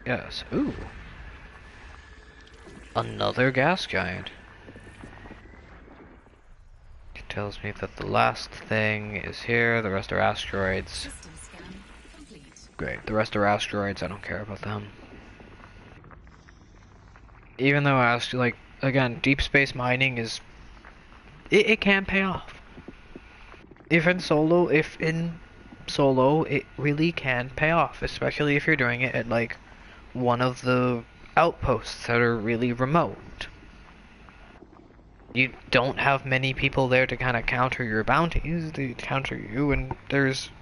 Yes. Ooh. Another gas giant. It tells me that the last thing is here, the rest are asteroids. System scan complete. Great, the rest are asteroids, I don't care about them. Even though like, again, deep space mining is... It can pay off. If in solo, it really can pay off, especially if you're doing it at, like, one of the outposts that are really remote. You don't have many people there to kind of counter your bounties, to counter you, and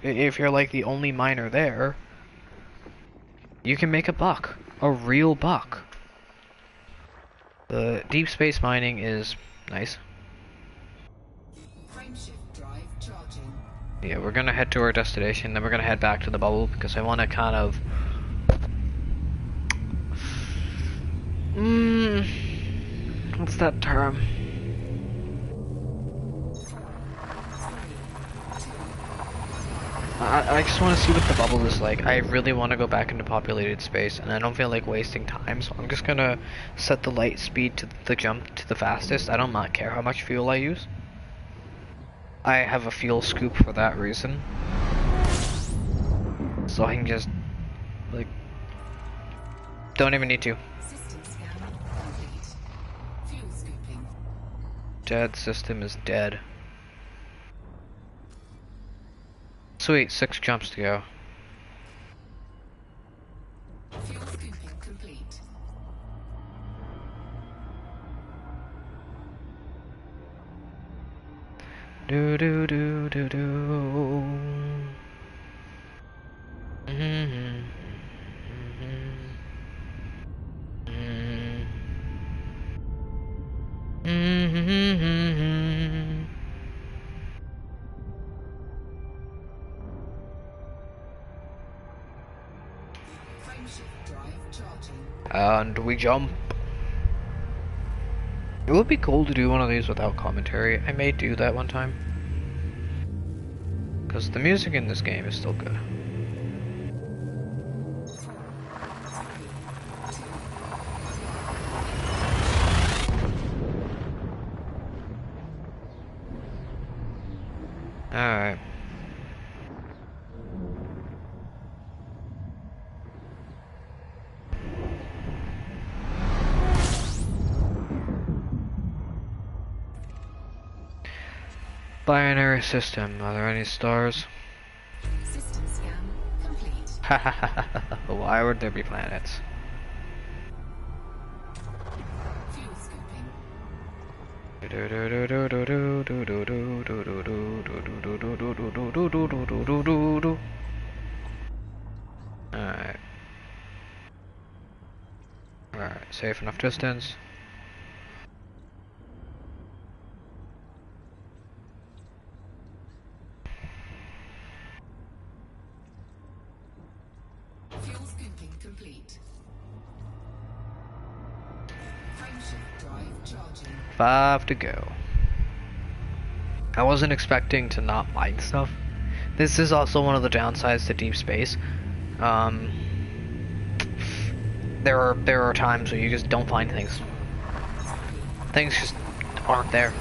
if you're like the only miner there, you can make a buck. A real buck. The deep space mining is nice. Frameshift drive charging. Yeah, we're gonna head to our destination, then we're gonna head back to the bubble, because I want to kind of... what's that term? I just want to see what the bubble is like. I really want to go back into populated space, and I don't feel like wasting time, so I'm just gonna set the light speed to the jump to the fastest. I don't care how much fuel I use. I have a fuel scoop for that reason. So I can just, like, don't even need to. System scan complete. Fuel scooping. Dead system is dead. Sweet, 6 jumps to go. Fuel scooping complete. Do do do do do. Mm-hmm. Mm-hmm. Mm-hmm. Frameshift drive charging. And we jump. It would be cool to do one of these without commentary. I may do that one time. Because the music in this game is still good. Alright. Binary system. Are there any stars? System scan complete. Why would there be planets? Fuel scooping. Alright. Alright, safe enough distance. Fuel scooping complete. Frameshift drive charging. 5 to go. I wasn't expecting to not mine stuff. This is also one of the downsides to deep space. There are times where you just don't find things. Things just aren't there.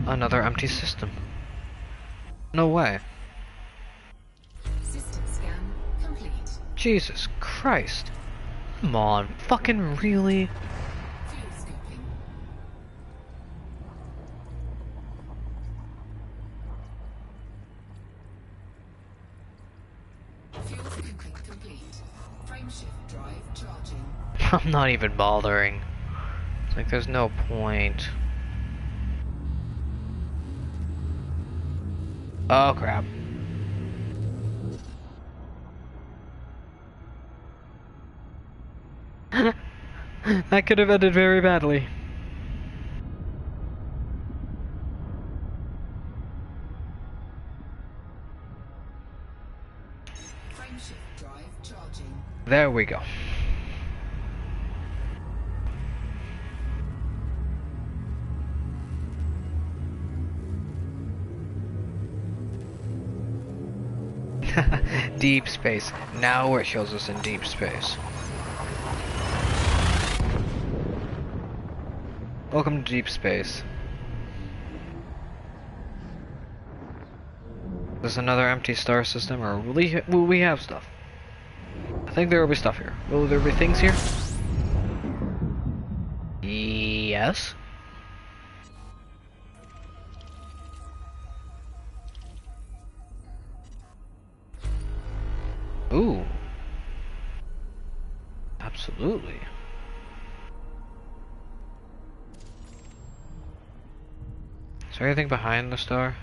Another empty system. No way. System scan complete. Jesus Christ. Come on, fucking really? Fuel scooping. Fuel scooping complete. Frameshift drive charging. I'm not even bothering. It's like there's no point. Oh crap. That could have ended very badly. Frameshift drive charging. There we go. Deep space. Now it shows us in deep space. Welcome to deep space. Is this another empty star system, or will we have stuff? I think there will be stuff here. Will there be things here? Yes. Ooh. Absolutely. Is there anything behind the star?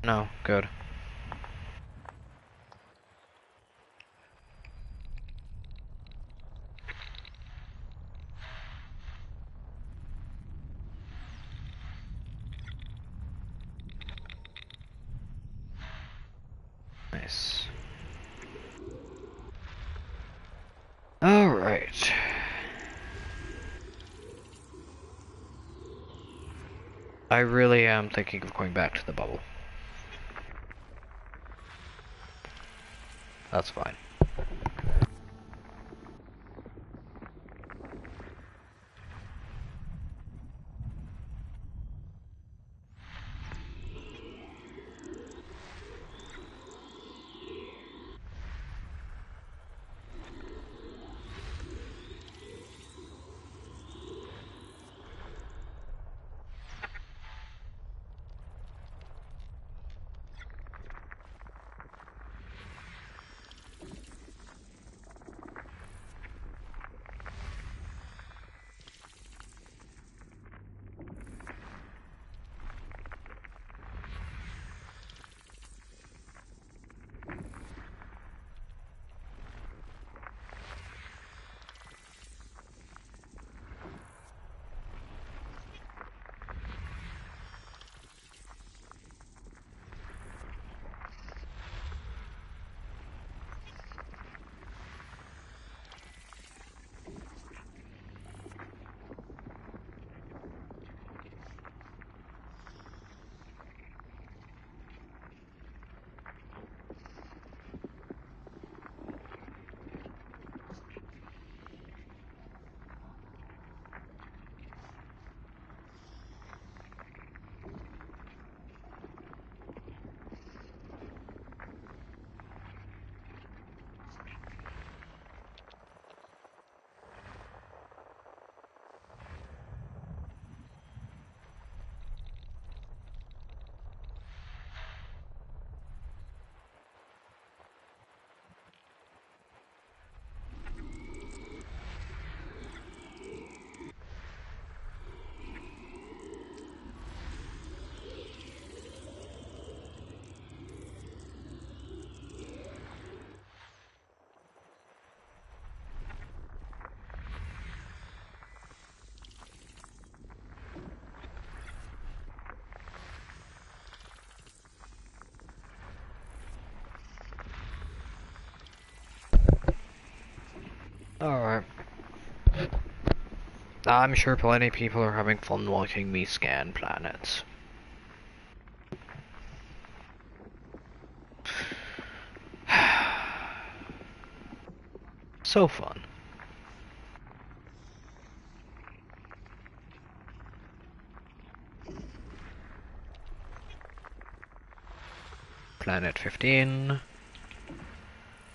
No, good. Nice. Alright. I really am thinking of going back to the bubble. That's fine. Alright. I'm sure plenty of people are having fun watching me scan planets. So fun. planet 15,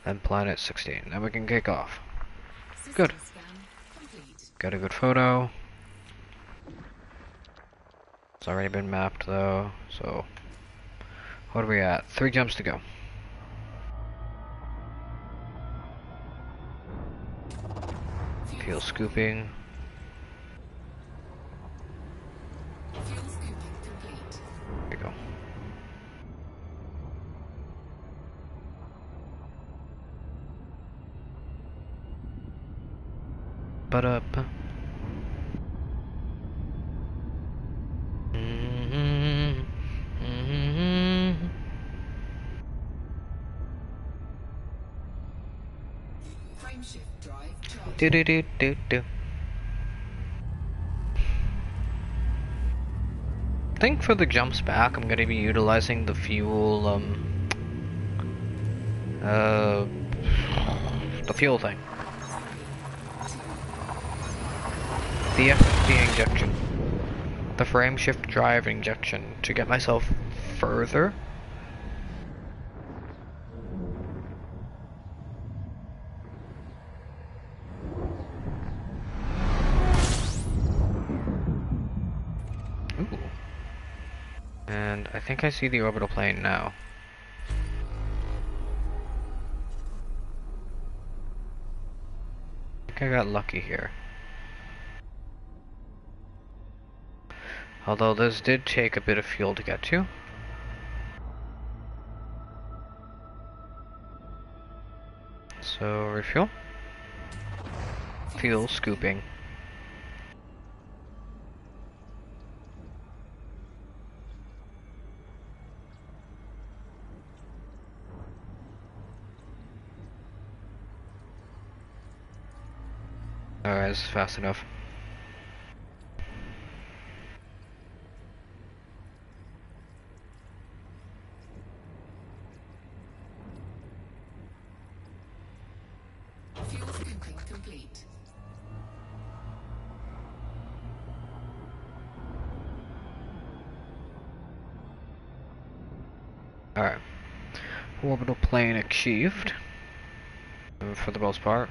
then planet 16. Then we can kick off. Good. System scan complete. Got a good photo. It's already been mapped though, so what are we at? 3 jumps to go. Fuel scooping. Fuel scooping complete. There we go. But up. Frame shift drive charging. Do do do do do. I think for the jumps back, I'm gonna be utilizing the fuel, the fuel thing. The FFD injection. The frame shift drive injection to get myself further. Ooh. And I think I see the orbital plane now. I think I got lucky here. Although this did take a bit of fuel to get to. So, refuel. Fuel scooping. Alright, this is fast enough. Fuel scooping complete. Alright. Orbital plane achieved. For the most part.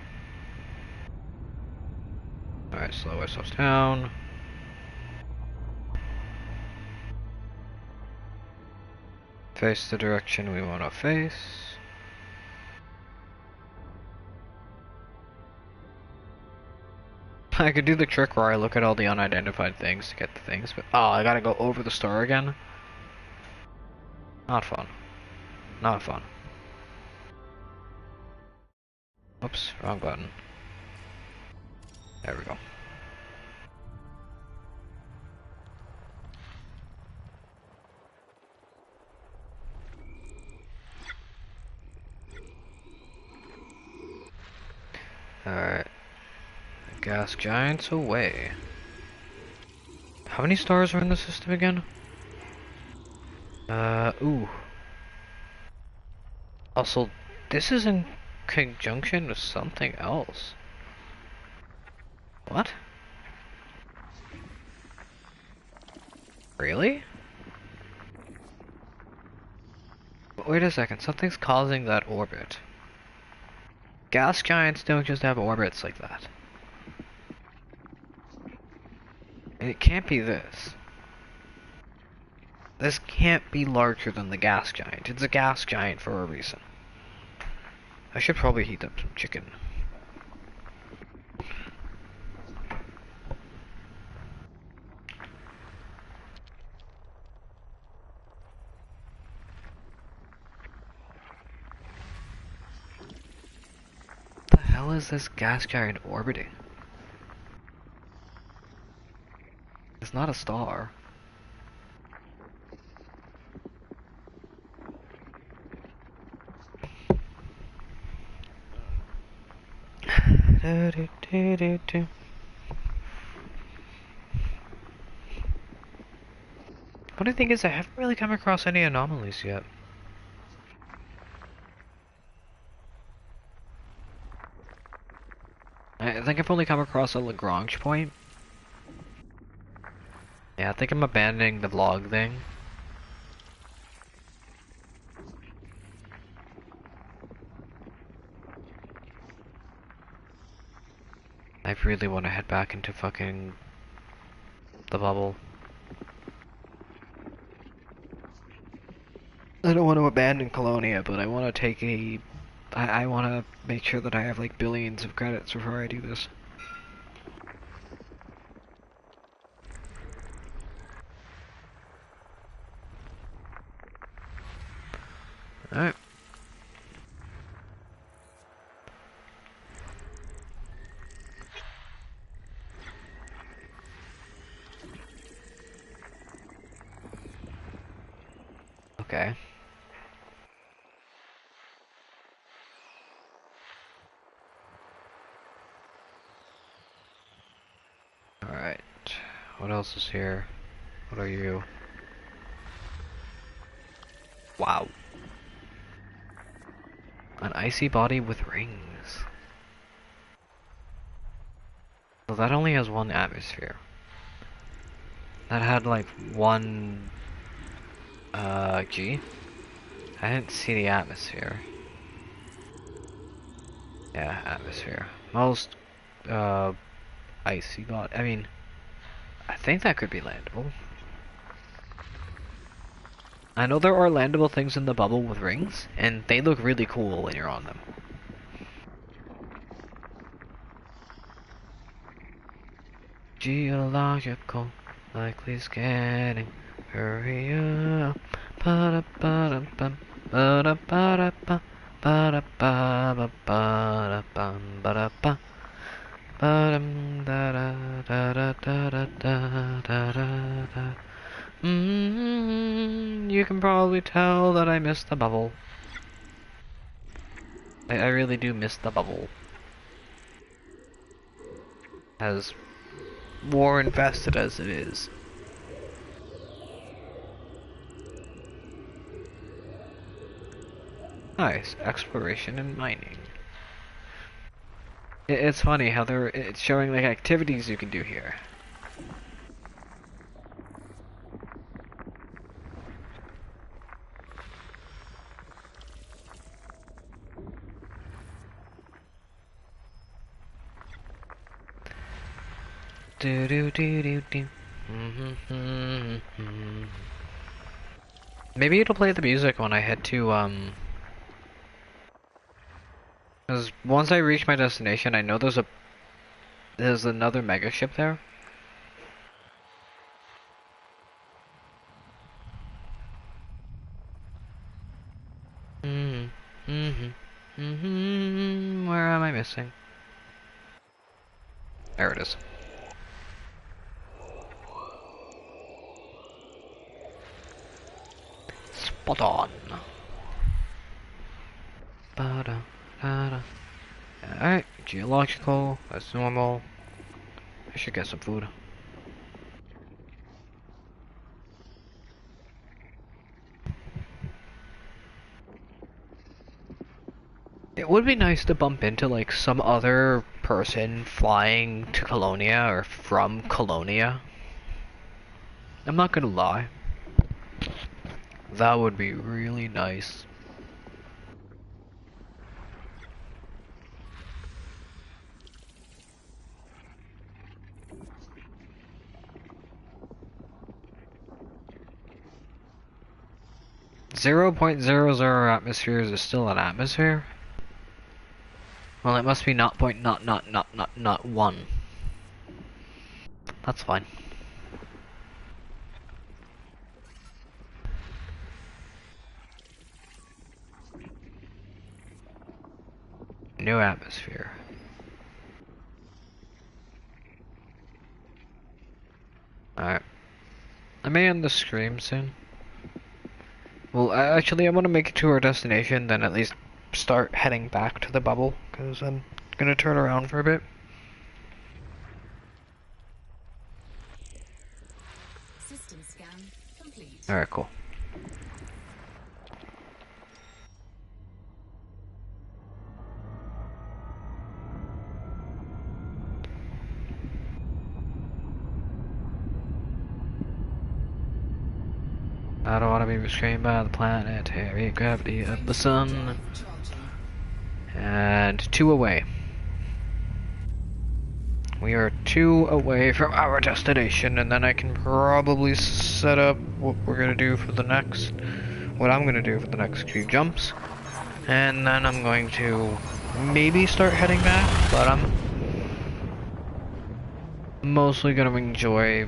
Alright, slow ourselves down. Face the direction we want to face. I could do the trick where I look at all the unidentified things to get the things, but oh, I gotta go over the star again. Not fun. Not fun. Oops, wrong button. There we go. Alright. Gas giants away. How many stars are in the system again? Ooh. Also, this is in conjunction with something else. What? Really? Wait a second, something's causing that orbit. Gas giants don't just have orbits like that. And it can't be this. This can't be larger than the gas giant. It's a gas giant for a reason. I should probably heat up some chicken. What the hell is this gas giant orbiting? It's not a star. Funny thing is, I haven't really come across any anomalies yet. I think I've only come across a Lagrange point. Yeah, I think I'm abandoning the vlog thing. I really want to head back into fucking the bubble. I don't want to abandon Colonia, but I want to take a... I want to make sure that I have like billions of credits before I do this. Alright. Okay. Alright. What else is here? What are you? Wow. An icy body with rings. So that only has one atmosphere. That had like one G. I didn't see the atmosphere. Yeah, atmosphere. Most icy body. I mean, I think that could be landable. I know there are landable things in the bubble with rings, and they look really cool when you're on them. Geological, likely scanning. Hurry up. Ba-da-ba-da-bum, ba-da-ba-da-ba, ba-da-ba-ba-ba-da-bum, ba-da-ba. Ba-dum, da-da-da-da-da-da-da-da-da. You can probably tell that I missed the bubble. I really do miss the bubble. As war infested as it is. Nice, exploration and mining. It's funny how it's showing like activities you can do here. Do do do do do. Maybe it'll play the music when I head to because once I reach my destination, I know there's another mega ship there. Where am I missing? There it is. Spot on. Alright, geological, that's normal. I should get some food. It would be nice to bump into like some other person flying to Colonia or from Colonia. I'm not gonna lie. That would be really nice. .00 atmospheres is still an atmosphere? Well, it must be not point not 1. That's fine. New atmosphere. Alright. I may end the stream soon. Well, actually, I want to make it to our destination, then at least start heading back to the bubble, because I'm gonna turn around for a bit. System scan complete. Alright, cool. I don't want to be restrained by the planetary gravity of the sun. And 2 away. We are 2 away from our destination, and then I can probably set up what we're gonna do for the next, what I'm gonna do for the next few jumps. And then I'm going to maybe start heading back, but I'm mostly gonna enjoy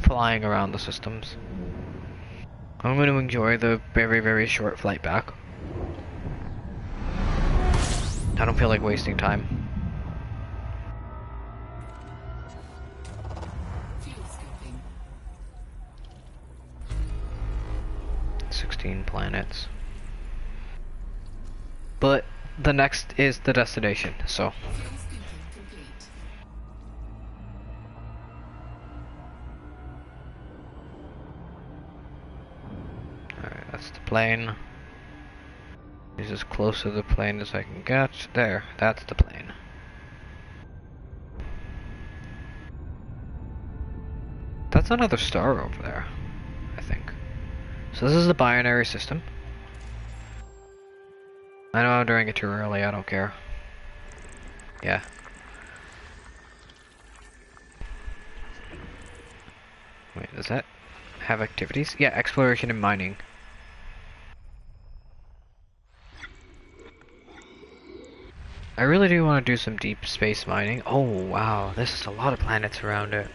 flying around the systems. I'm going to enjoy the very, very short flight back. I don't feel like wasting time. Fuel scooping. 16 planets. But the next is the destination, so. Fuel scooping complete. Alright, that's the plane. This is as close to the plane as I can get. There, that's the plane. That's another star over there, I think. So this is the binary system. I know I'm doing it too early, I don't care. Yeah. Wait, does that have activities? Yeah, exploration and mining. I really do want to do some deep space mining. Oh wow, this is a lot of planets around it.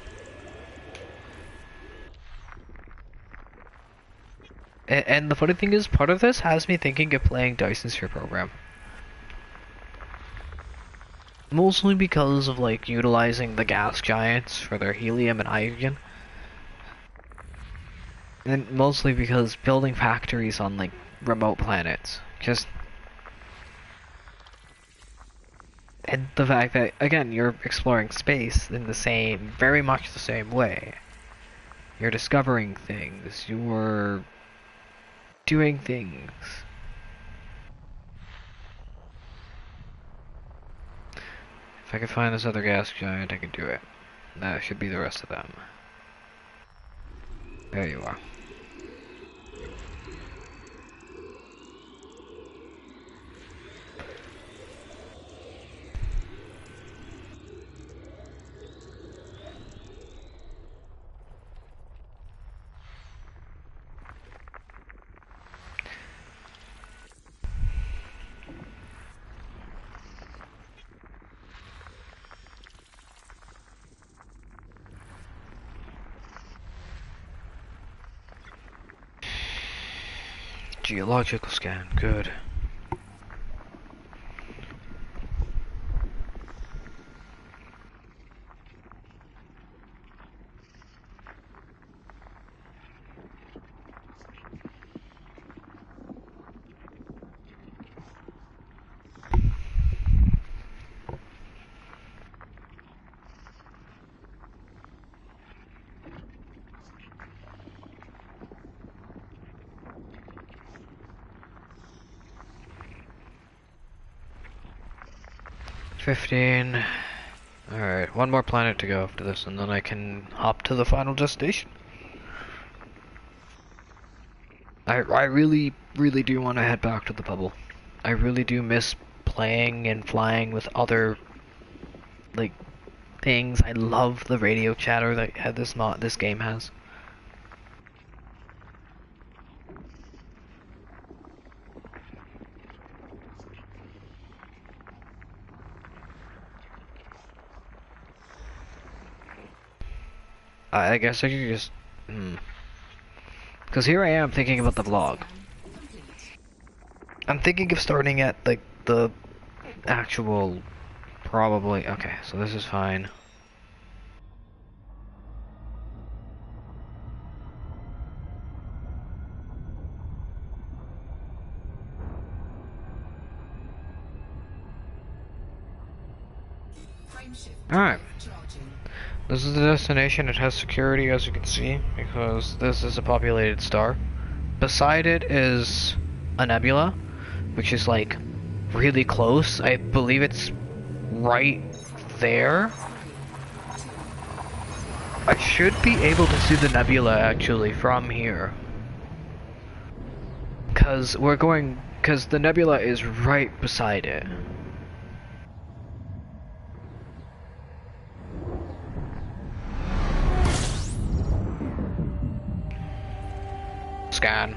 And the funny thing is, part of this has me thinking of playing Dyson's Sphere Program. Mostly because of like utilizing the gas giants for their helium and hydrogen. And mostly because building factories on like remote planets. And the fact that, again, you're exploring space in the same, very much the same way. You're discovering things, you're doing things. If I could find this other gas giant, I could do it. That should be the rest of them. There you are. Geological scan, good. $15. Alright, one more planet to go after this, and then I can hop to the final destination. I really, really do want to head back to the bubble. I really do miss playing and flying with other, like, things. I love the radio chatter that this game has. I guess I could just... Because here I am thinking about the vlog. I'm thinking of starting at, like, the actual... Probably... Okay, so this is fine. Alright. This is the destination. It has security, as you can see, because this is a populated star. Beside it is a nebula, which is like really close. I believe it's right there. I should be able to see the nebula actually from here. Because the nebula is right beside it. scan.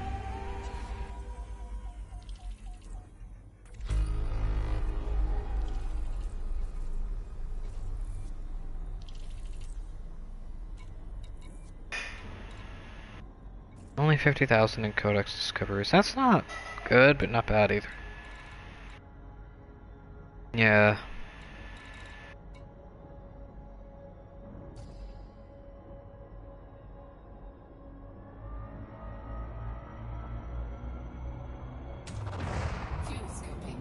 Only 50,000 in codex discoveries. That's not good, but not bad either. Yeah. Fuel scoping.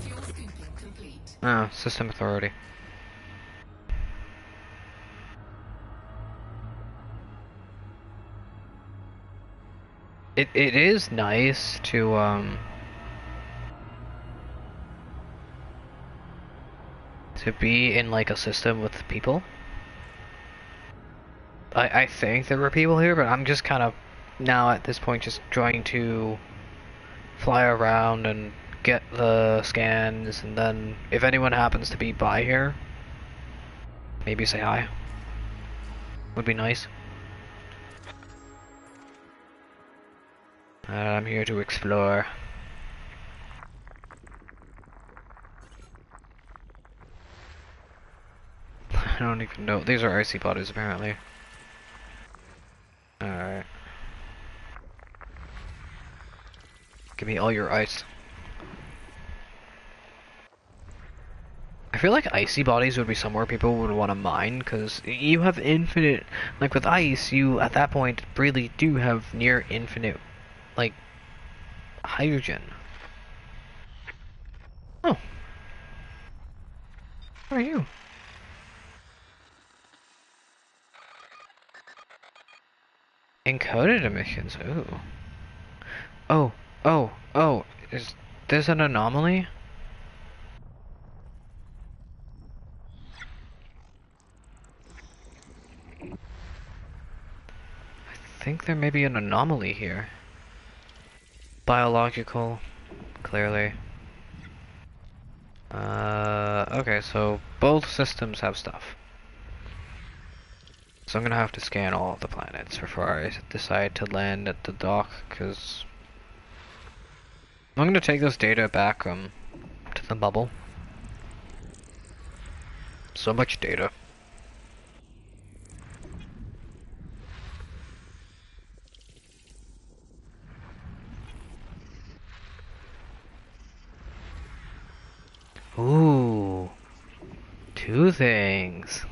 Fuel scooping complete. Oh, system authority. It is nice to be in like a system with people. I think there were people here, but I'm just kind of now at this point just trying to fly around and get the scans, and then if anyone happens to be by here, maybe say hi. Would be nice. I'm here to explore. I don't even know. These are icy bodies, apparently. Alright. Give me all your ice. I feel like icy bodies would be somewhere people would want to mine, because you have infinite... Like, with ice, you, at that point, really do have near infinite, like, hydrogen. Oh. Who are you? Encoded emissions, ooh. Oh, is this an anomaly? I think there may be an anomaly here. Biological, clearly. Okay, so both systems have stuff. So I'm gonna have to scan all of the planets before I decide to land at the dock, because I'm gonna take this data back to the bubble. So much data. Ooh, two things.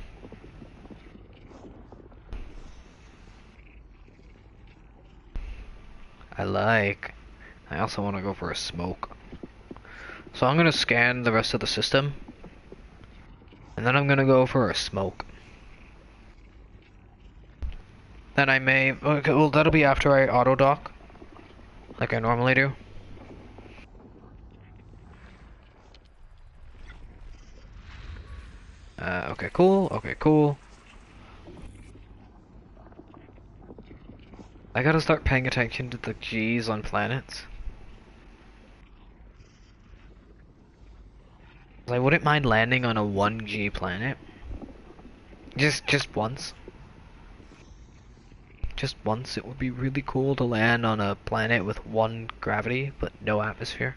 I like. I also want to go for a smoke. So I'm gonna scan the rest of the system, and then I'm gonna go for a smoke. Then I may. Okay, well, that'll be after I auto dock, like I normally do. Okay, cool. Okay, cool. I gotta start paying attention to the G's on planets. I wouldn't mind landing on a 1G planet. Just once. Just once, it would be really cool to land on a planet with 1 gravity, but no atmosphere.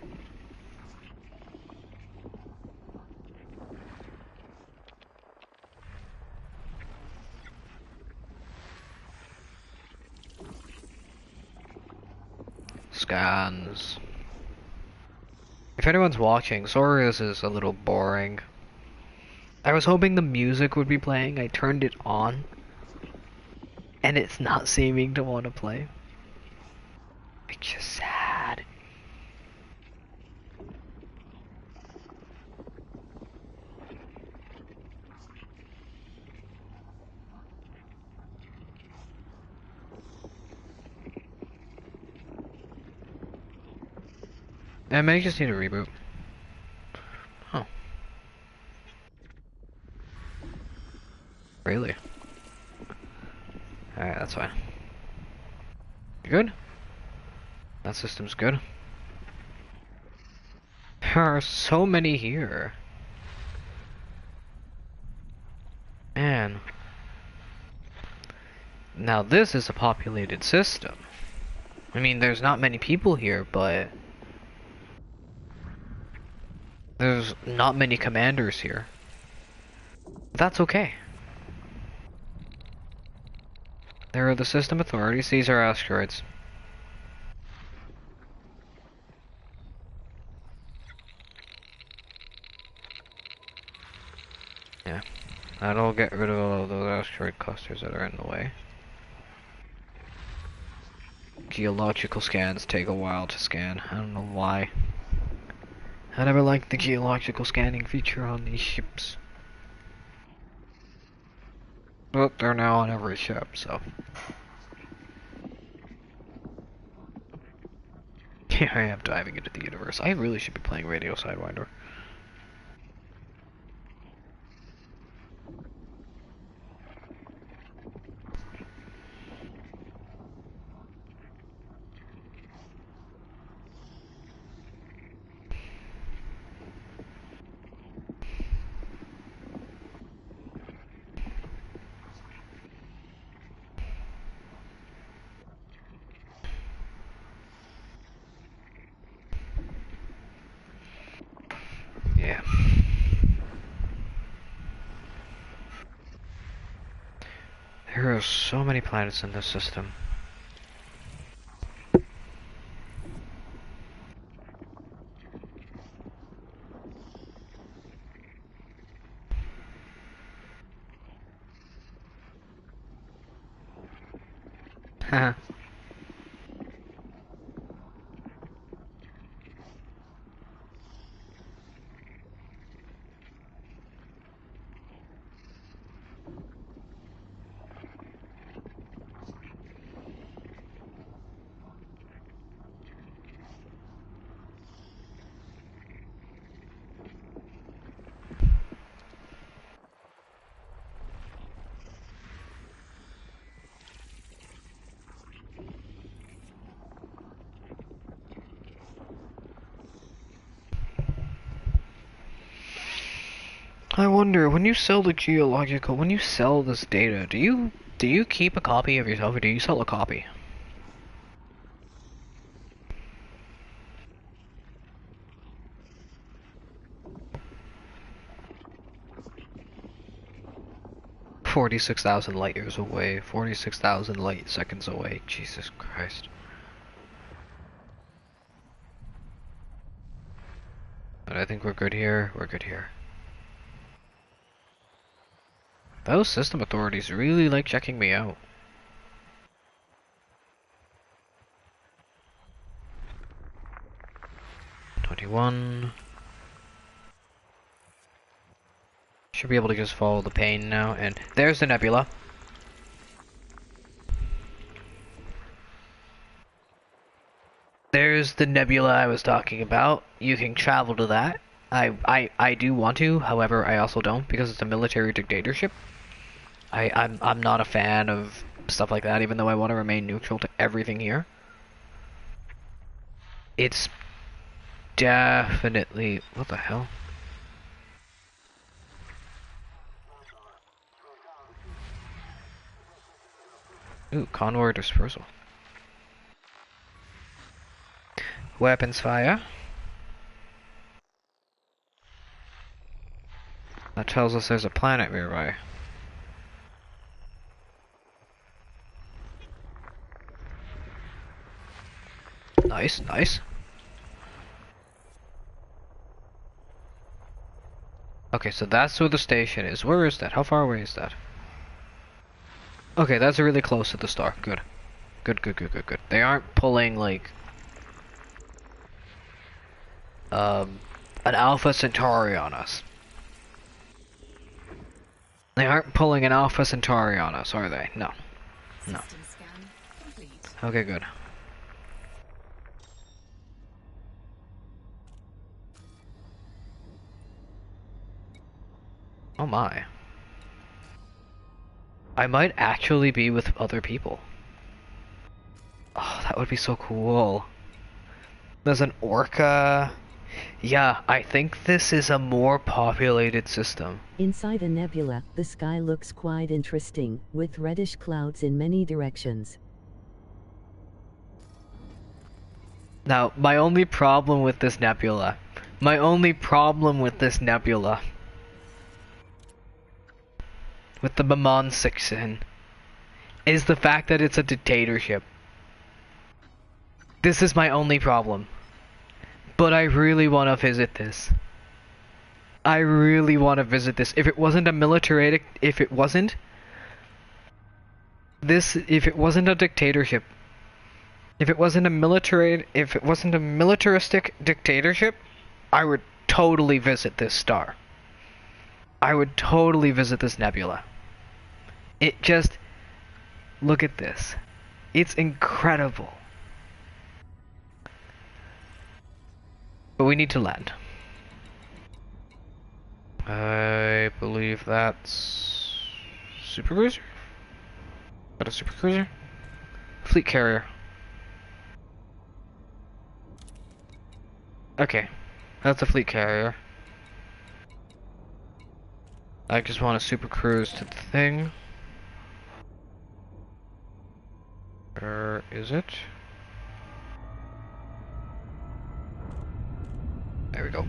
Scans. If anyone's watching, sorry this is a little boring. I was hoping the music would be playing, I turned it on, and it's not seeming to want to play. It's just sad. I may just need a reboot. Oh. Really? Alright, that's fine. You good? That system's good. There are so many here. Man, man. Now this is a populated system. I mean, there's not many people here, but there's not many commanders here. That's okay. There are the system authorities. These are asteroids. Yeah. That'll get rid of all of those asteroid clusters that are in the way. Geological scans take a while to scan. I don't know why. I never liked the geological scanning feature on these ships. But they're now on every ship, so. Here I am diving into the universe. I really should be playing Radio Sidewinder. Yeah. There are so many planets in this system. Haha. I wonder, when you sell the geological, when you sell this data, do you keep a copy of yourself, or do you sell a copy? $46,000 light years away, 46,000 light seconds away. Jesus Christ. But I think we're good here. We're good here. Those system authorities really like checking me out. $21. Should be able to just follow the pain now, and there's the nebula. There's the nebula I was talking about. You can travel to that. I do want to, however, I also don't, because it's a military dictatorship. I'm not a fan of stuff like that, even though I want to remain neutral to everything here. It's definitely... What the hell? Ooh, convoy dispersal. Weapons fire. That tells us there's a planet nearby. Nice, nice. Okay, so that's where the station is. Where is that? How far away is that? Okay, that's really close to the star. Good. Good, good, good, good, good. They aren't pulling, like... an Alpha Centauri on us. They aren't pulling an Alpha Centauri on us, are they? No. No. System scan complete. Okay, good. Oh my. I might actually be with other people. Oh, that would be so cool. There's an orca. Yeah, I think this is a more populated system. Inside a nebula, the sky looks quite interesting, with reddish clouds in many directions. Now, my only problem with this nebula, with the Mammon 6 in, is the fact that it's a dictatorship. This is my only problem. But I really want to visit this. I really want to visit this. If it wasn't a military, if it wasn't a dictatorship, if it wasn't a militaristic dictatorship, I would totally visit this star. I would totally visit this nebula. It just, look at this. It's incredible. But we need to land. I believe that's super cruiser. What, a super cruiser? Fleet carrier. Okay, that's a fleet carrier. I just want to super cruise to the thing. Where is it? There we go.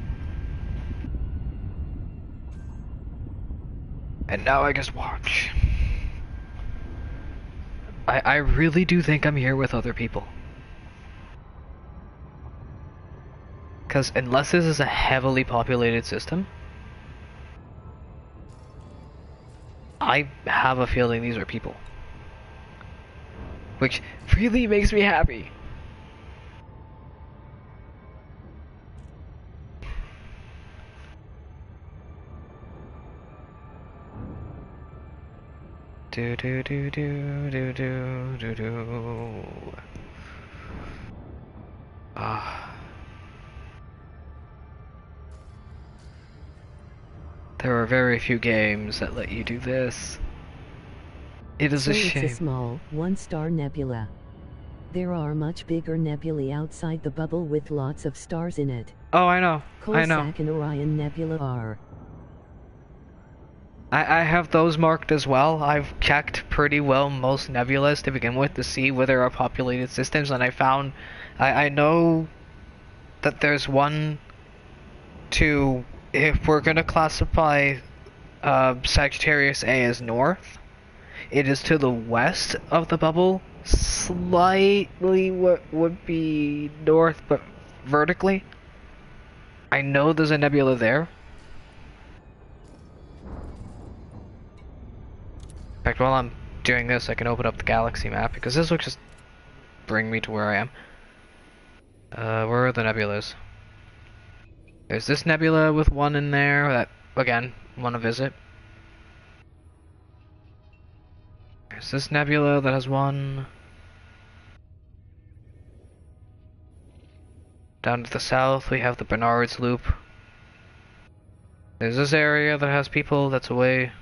And now I just watch. I really do think I'm here with other people. Because unless this is a heavily populated system, I have a feeling these are people. Which really makes me happy. Do do do do do do do do. Ah. There are very few games that let you do this. It is So a shame. It's a small, one-star nebula. There are much bigger nebulae outside the bubble with lots of stars in it. Oh, I know. I know. Coalsack and Orion Nebula are. I have those marked as well. I've checked pretty well most nebulas to begin with to see where there are populated systems, and I know that there's one, two, if we're gonna classify Sagittarius A as north, it is to the west of the bubble, slightly what would be north, but vertically. I know there's a nebula there. In fact, while I'm doing this, I can open up the galaxy map, because this will just bring me to where I am. Where are the nebulas? There's this nebula with one in there that, again, want to visit. There's this nebula that has one. Down to the south, we have the Bernard's Loop. There's this area that has people that's away.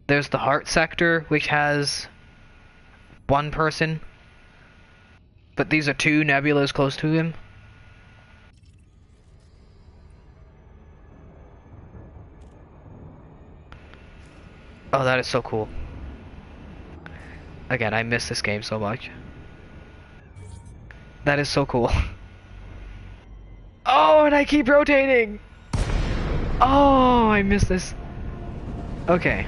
There's the Heart sector, which has one person. But these are two nebulas close to him. Oh, that is so cool. Again, I miss this game so much. That is so cool. Oh, and I keep rotating! Oh, I miss this. Okay.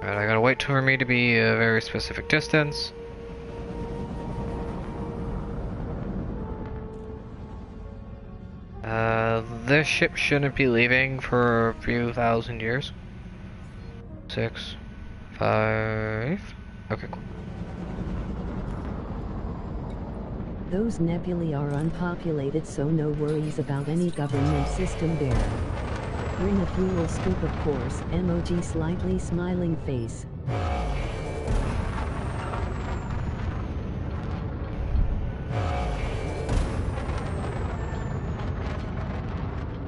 Alright, I gotta wait for me to be a very specific distance. This ship shouldn't be leaving for a few thousand years. 6, 5... Okay, cool. Those nebulae are unpopulated, so no worries about any government system there. Ring a fuel scoop, of course, emoji slightly smiling face.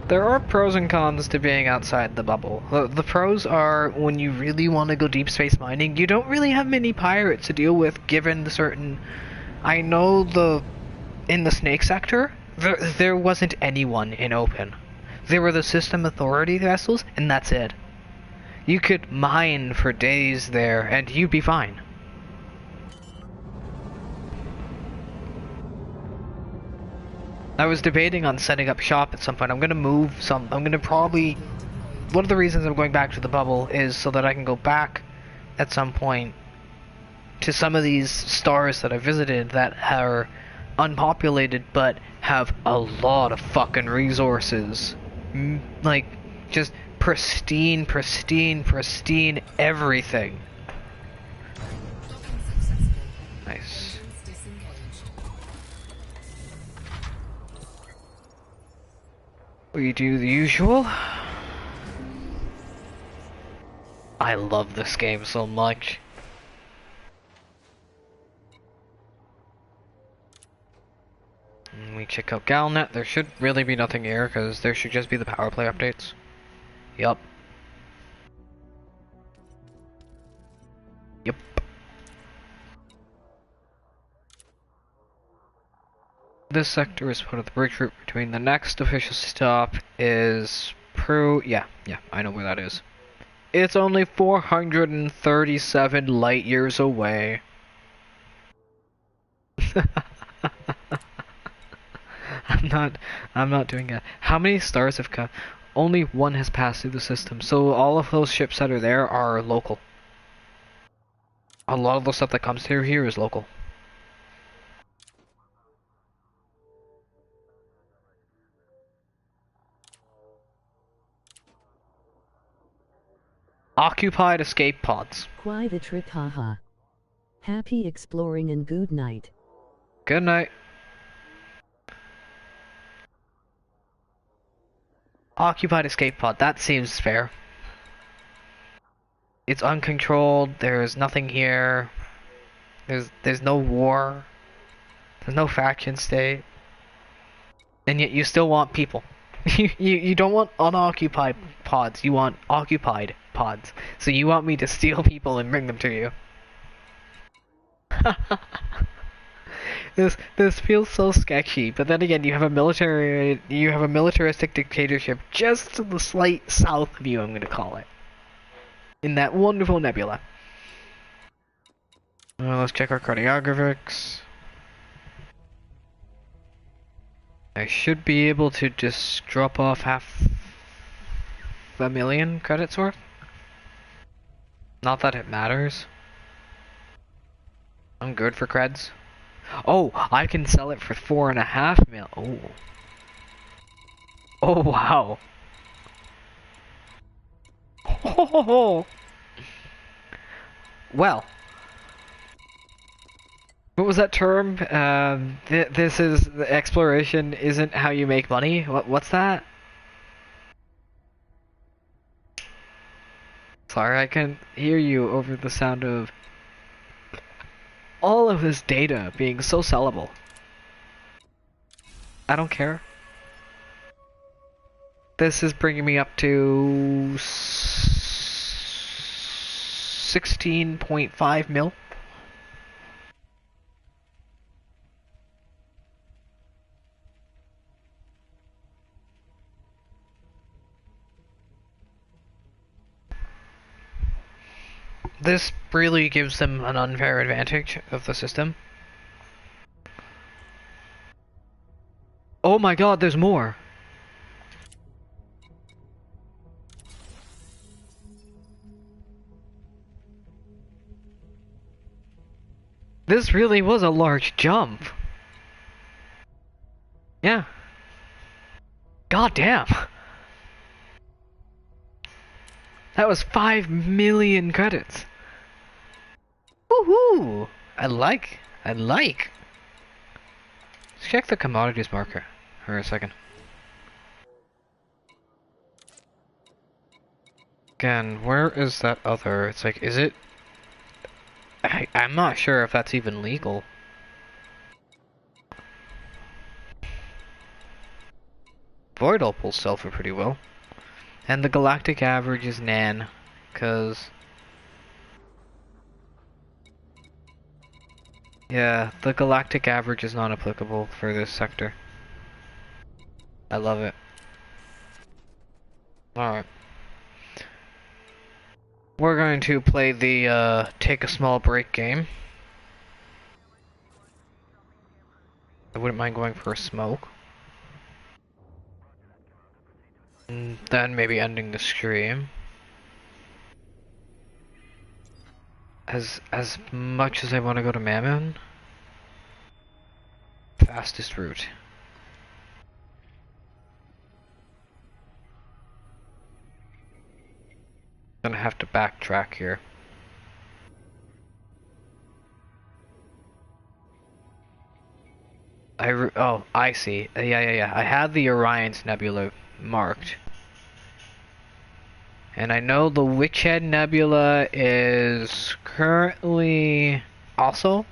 There are pros and cons to being outside the bubble. The pros are when you really want to go deep space mining, you don't really have many pirates to deal with given the certain... I know in the Snake sector, there wasn't anyone in open. There were the system authority vessels, and that's it. You could mine for days there, and you'd be fine. I was debating on setting up shop at some point. I'm gonna probably... One of the reasons I'm going back to the bubble is so that I can go back at some point to some of these stars that I visited that are unpopulated but have a lot of fucking resources. Like, just pristine everything. Nice. We do the usual. I love this game so much. And we check out Galnet. There should really be nothing here because there should just be the power play updates. Yup. Yep. This sector is part of the bridge route between the next official stop is yeah, I know where that is. It's only 437 light years away. I'm not doing it. How many stars have come? Only one has passed through the system, so all of those ships that are there are local. A lot of the stuff that comes through here is local. Occupied escape pods. Quite the trip, haha. Happy exploring and good night. Good night. Occupied escape pod, that seems fair. It's uncontrolled, there's nothing here. There's no war. There's no faction state. And yet you still want people. you don't want unoccupied pods, you want occupied pods. So you want me to steal people and bring them to you. This feels so sketchy, but then again you have a militaristic dictatorship just to the slight south of you, I'm gonna call it. In that wonderful nebula. Let's check our cartographics. I should be able to just drop off 500,000 credits worth. Not that it matters. I'm good for creds. Oh, I can sell it for 4.5 mil. Oh. Oh, wow. Oh. Well. What was that term? This is the exploration isn't how you make money. What's that? Sorry, I can hear you over the sound of all of this data being so sellable. I don't care. This is bringing me up to 16.5 mil. This really gives them an unfair advantage of the system. Oh my god, there's more! This really was a large jump. Yeah. God damn! That was 5 million credits. Woohoo! I like. Let's check the commodities market for a second. Again, where is that other? It's like, is it? I'm not sure if that's even legal. Void Opals sell for pretty well. And the galactic average is nan, cause yeah, the galactic average is not applicable for this sector. I love it. Alright. We're going to play the take a small break game. I wouldn't mind going for a smoke. And then maybe ending the stream. As much as I want to go to Mammon, fastest route. Gonna have to backtrack here. Oh, I see. Yeah. I had the Orion's Nebula marked. And I know the Witchhead Nebula is currently also.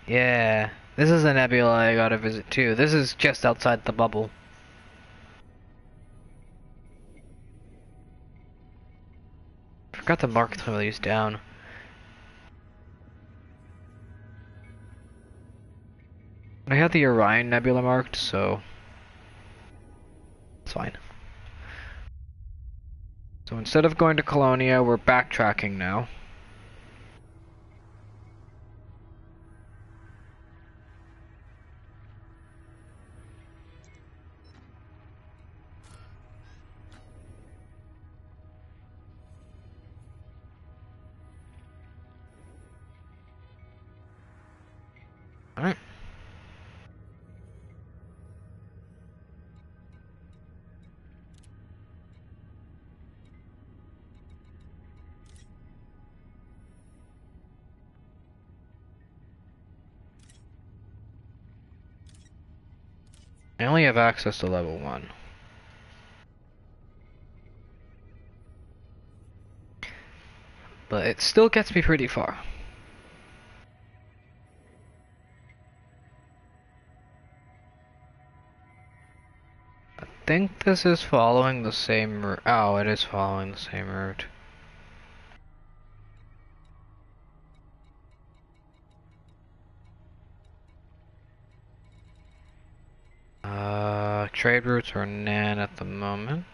Yeah, this is a nebula I gotta visit too. This is just outside the bubble. Forgot to mark some of these down. I had the Orion Nebula marked, so it's fine. So instead of going to Colonia, we're backtracking now. Alright. I only have access to level 1. But it still gets me pretty far. I think this is following the same route. Oh, it is following the same route. Trade routes are nan at the moment.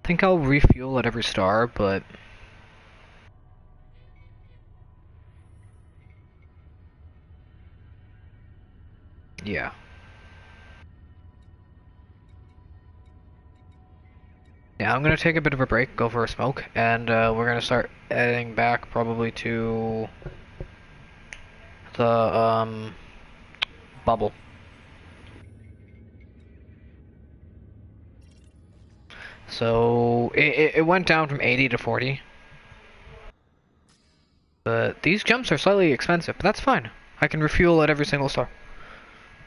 I think I'll refuel at every star, but yeah. Yeah, I'm gonna take a bit of a break, go for a smoke, and we're gonna start heading back probably to the bubble. So it went down from 80 to 40. But these jumps are slightly expensive, but that's fine. I can refuel at every single star.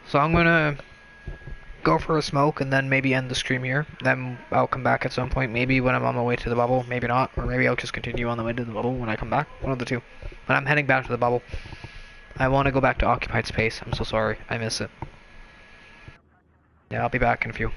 So I'm gonna go for a smoke and then maybe end the stream here. Then I'll come back at some point, maybe when I'm on my way to the bubble, maybe not, or maybe I'll just continue on the way to the bubble when I come back. One of the two. But I'm heading back to the bubble. I want to go back to occupied space. I'm so sorry. I miss it. Yeah, I'll be back in a few.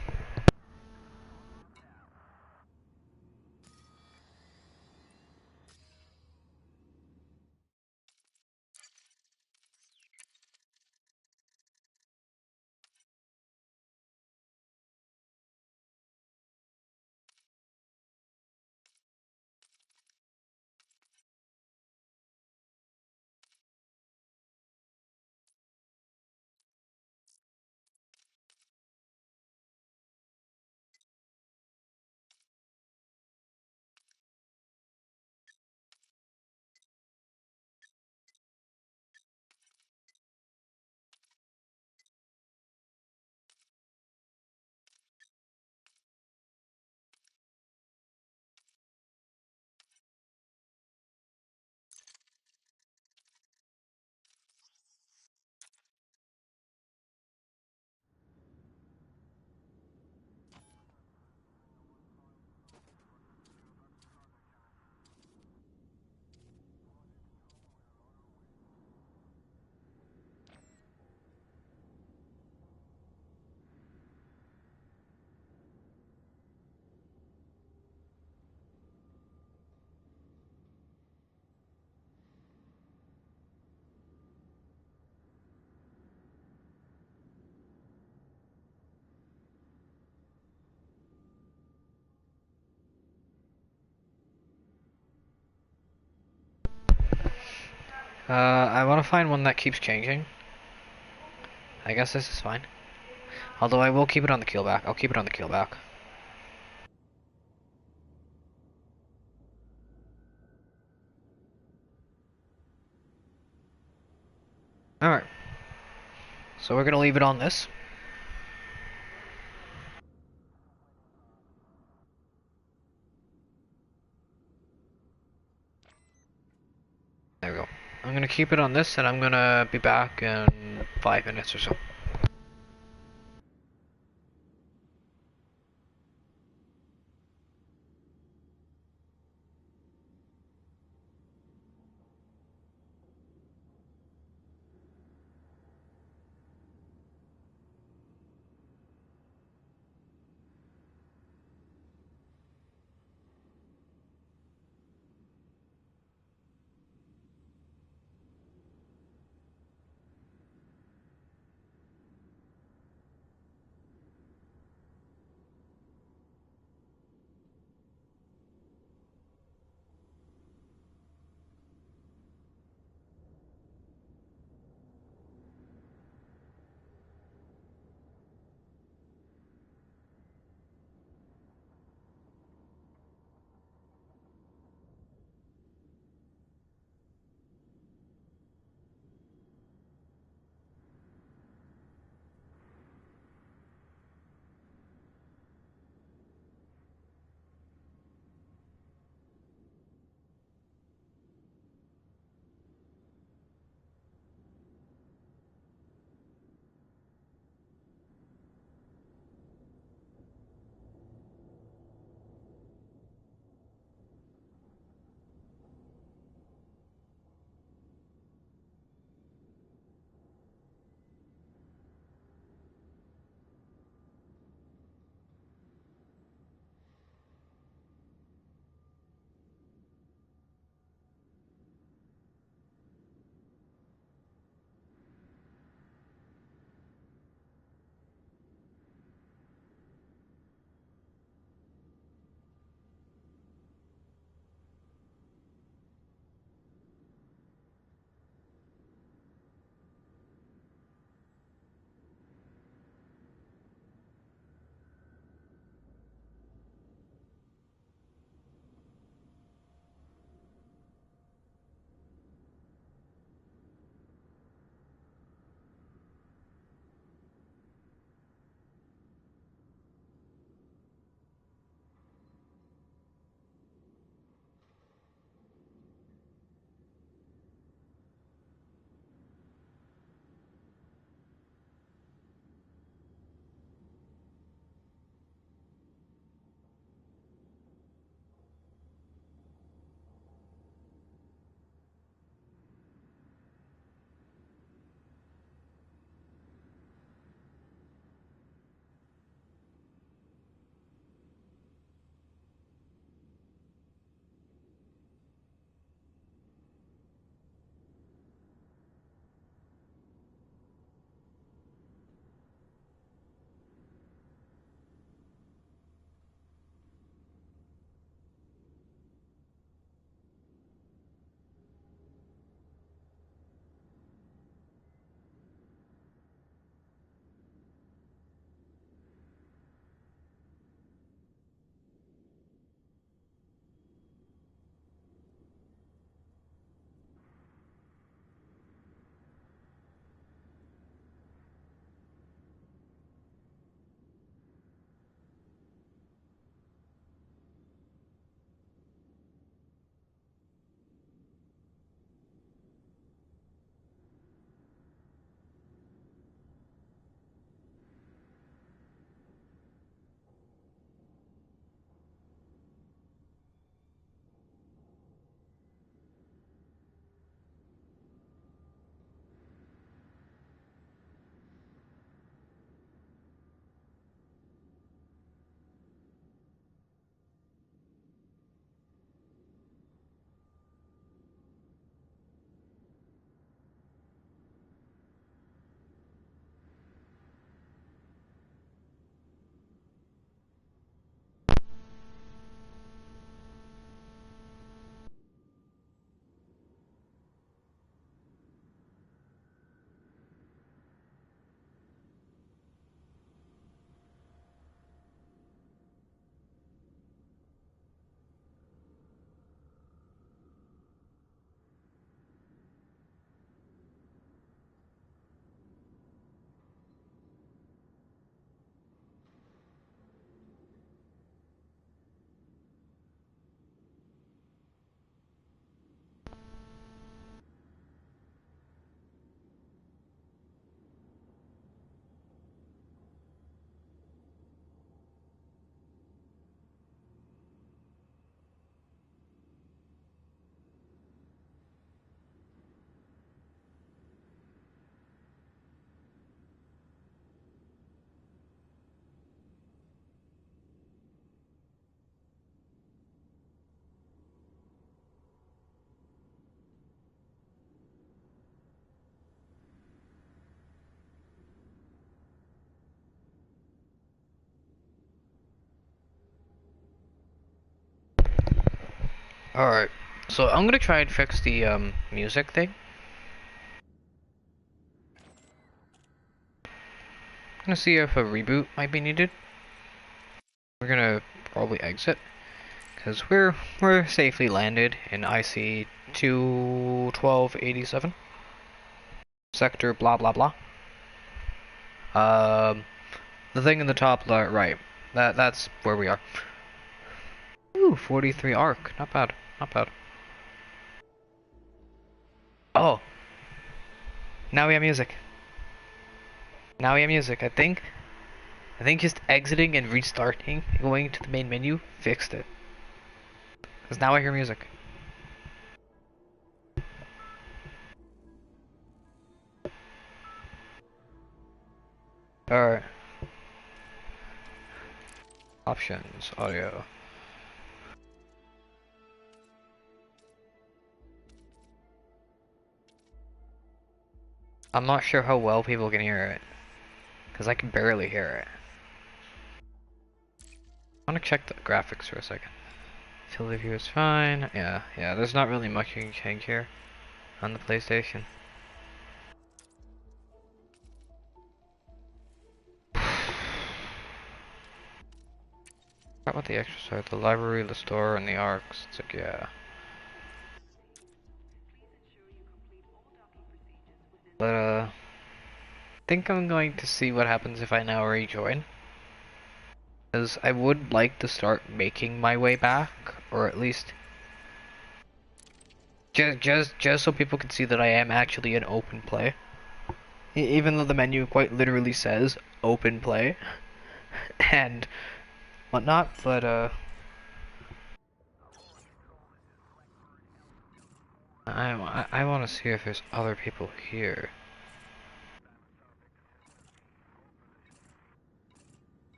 I want to find one that keeps changing. I guess this is fine. Although I will keep it on the keelback. I'll keep it on the keelback. Alright. So we're gonna leave it on this. There we go. I'm gonna keep it on this and I'm gonna be back in 5 minutes or so. Alright, so I'm gonna try and fix the music thing. I'm gonna see if a reboot might be needed. We're gonna probably exit because we're safely landed in IC 21287 sector blah blah blah. The thing in the top right, that's where we are. Ooh, 43 arc, not bad, not bad. Oh, now we have music. Now we have music. I think just exiting and restarting, going to the main menu, fixed it. Because now I hear music. Alright. Options, audio. I'm not sure how well people can hear it. Because I can barely hear it. I want to check the graphics for a second. Field of view is fine. Yeah, there's not really much you can change here on the PlayStation. What about the extra side? The library, the store, and the arcs. It's like, yeah. But, I think I'm going to see what happens if I now rejoin. Because I would like to start making my way back, or at least just so people can see that I am actually in open play. Even though the menu quite literally says open play and whatnot, but I want to see if there's other people here.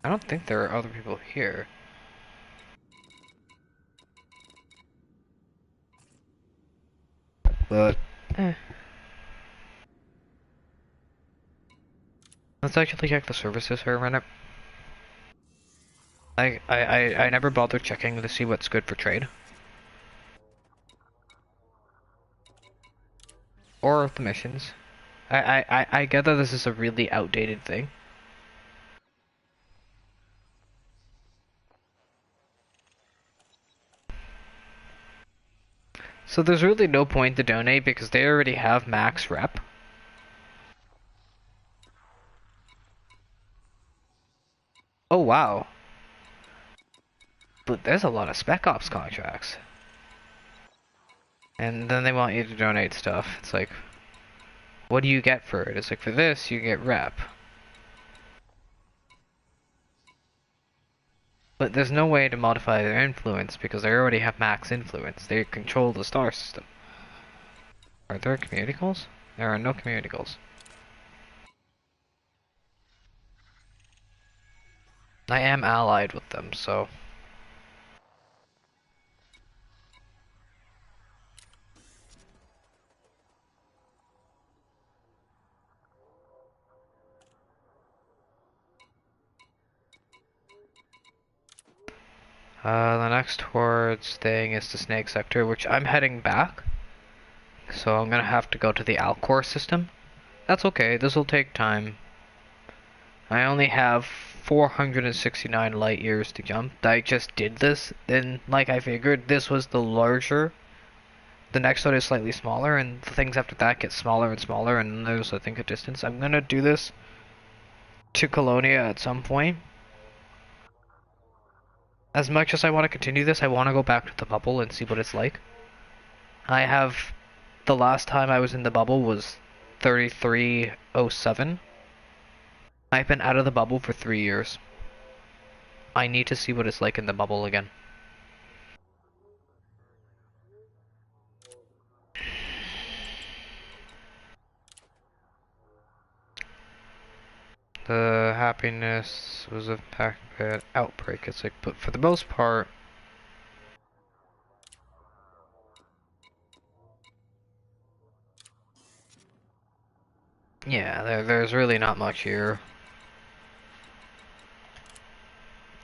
I don't think there are other people here. But let's actually check the services for a minute. I never bothered checking to see what's good for trade. Or the missions. I get that this is a really outdated thing. So there's really no point to donate because they already have max rep. Oh wow. But there's a lot of Spec Ops contracts. And then they want you to donate stuff. It's like, what do you get for it? It's like, for this, you get rep. But there's no way to modify their influence because they already have max influence. They control the star system. Are there community goals? There are no community goals. I am allied with them, so... the next towards thing is the Snake Sector, which I'm heading back. So I'm gonna have to go to the Alcor system. That's okay, this will take time. I only have 469 light years to jump. I just did this, and like I figured, this was the larger. The next one is slightly smaller, and the things after that get smaller and smaller, and there's, I think, a distance. I'm gonna do this to Colonia at some point. As much as I want to continue this, I want to go back to the bubble and see what it's like. The last time I was in the bubble was 3307. I've been out of the bubble for 3 years. I need to see what it's like in the bubble again. The happiness was a outbreak. It's like, but for the most part, yeah, there's really not much here.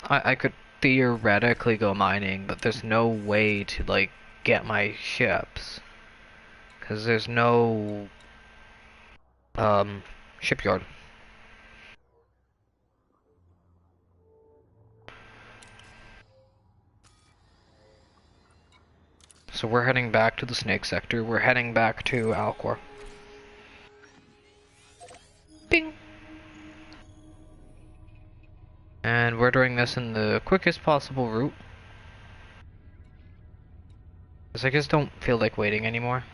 I could theoretically go mining, but there's no way to, like, get my ships. Because there's no shipyard. So we're heading back to the Snake Sector. We're heading back to Alcor. Bing! And we're doing this in the quickest possible route. Because I just don't feel like waiting anymore.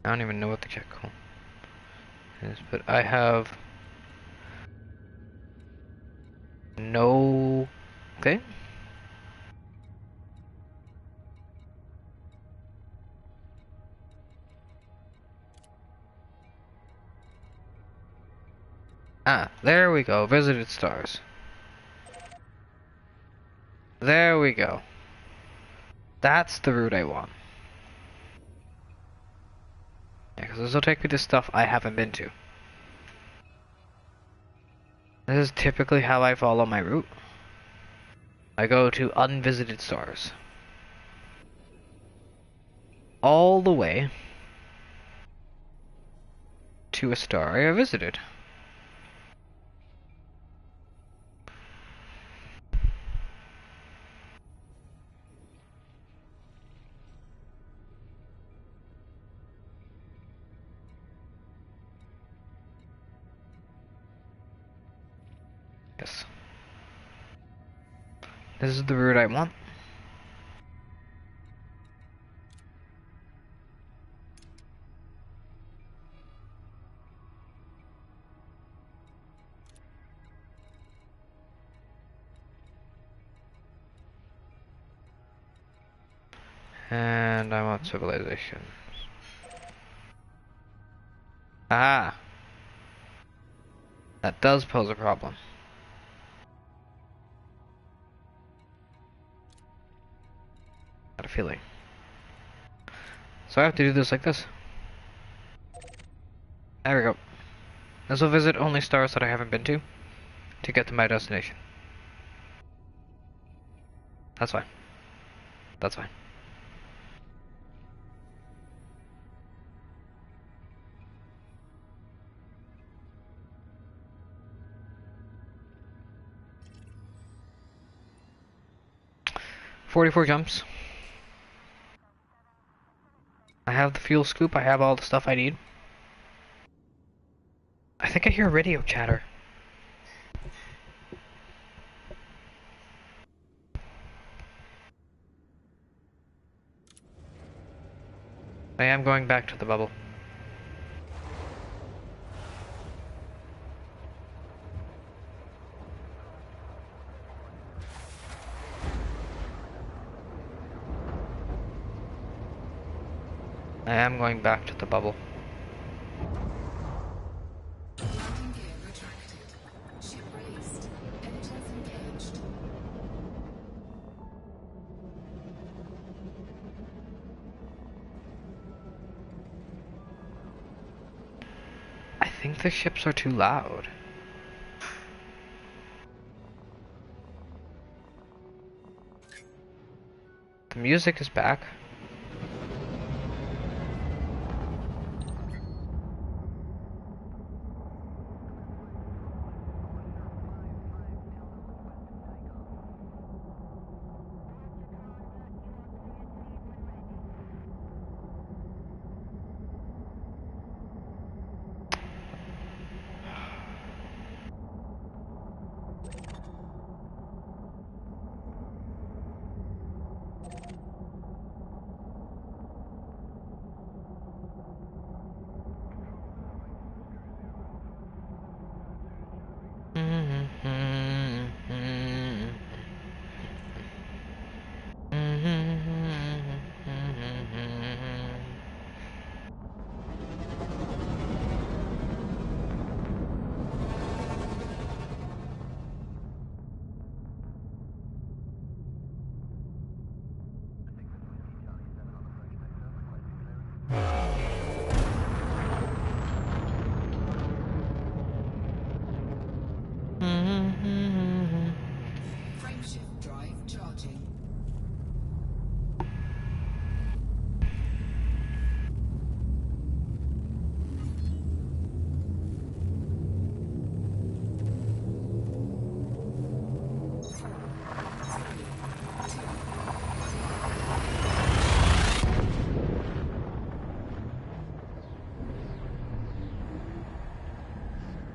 I don't even know what the check call is, but I have no... Okay. Ah, there we go. Visited stars. There we go. That's the route I want. Yeah, because this will take me to stuff I haven't been to. This is typically how I follow my route. I go to unvisited stars. All the way to a star I have visited. Yes. This is the route I want. And I want civilizations. Ah! That does pose a problem. Got a feeling. So I have to do this like this. There we go. This will visit only stars that I haven't been to get to my destination. That's fine. That's fine. "44 jumps. I have the fuel scoop, I have all the stuff I need. I think I hear radio chatter. I am going back to the bubble. I am going back to the bubble. Landing gear retracted. Ship released. Engines engaged. I think the ships are too loud. The music is back.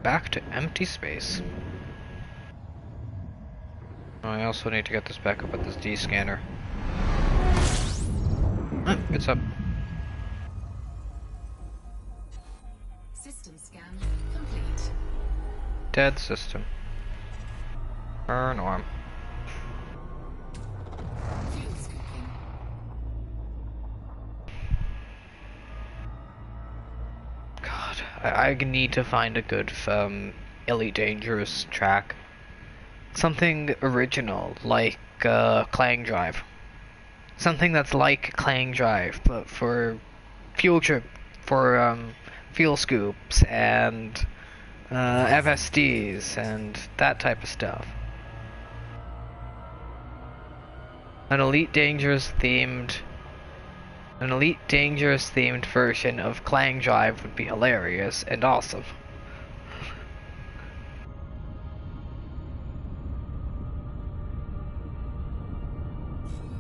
back to empty space. Oh, I also need to get this back up with this D scanner. It's up. System scan complete. Dead system. Norm. Fuel scooping. God, I need to find a good Elite Dangerous track. Something original, like Clang Drive. Something that's like Clang Drive, but for fuel fuel scoops and FSDs and that type of stuff. An Elite Dangerous themed version of Clang Drive would be hilarious and awesome.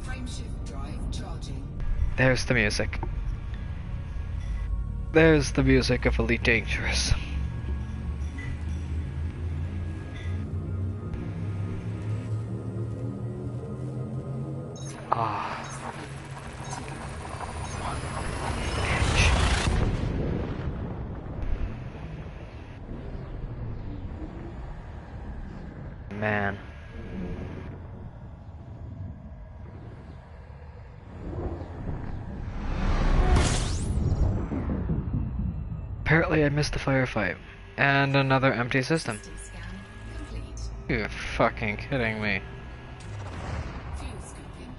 Frameshift drive charging. There's the music. There's the music of Elite Dangerous. Ah. Man. Apparently I missed the firefight. And another empty system. System scan complete. You're fucking kidding me. Fuel scooping.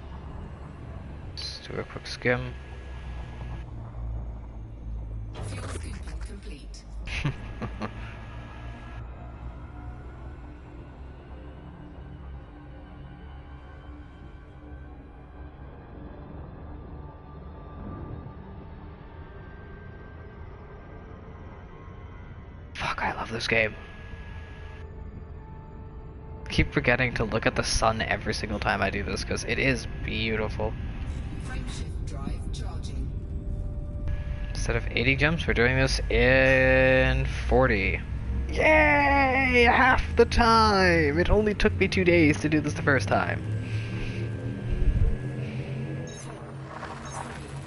Let's do a quick skim. Fuel scooping complete. Fuck, I love this game. I keep forgetting to look at the sun every single time I do this because it is beautiful. Frameshift drive charging. Instead of 80 jumps, we're doing this in 40. Yay! Half the time! It only took me 2 days to do this the first time.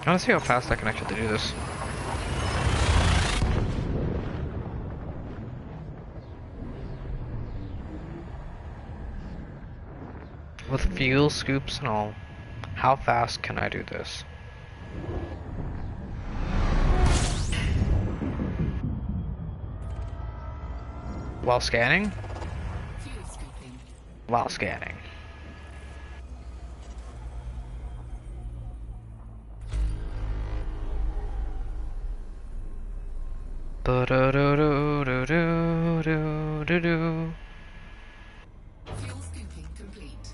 I want to see how fast I can actually do this. With fuel scoops and all, how fast can I do this? While scanning? Fuel scooping. While scanning. Do-do-do-do-do-do-do-do. Fuel scooping complete.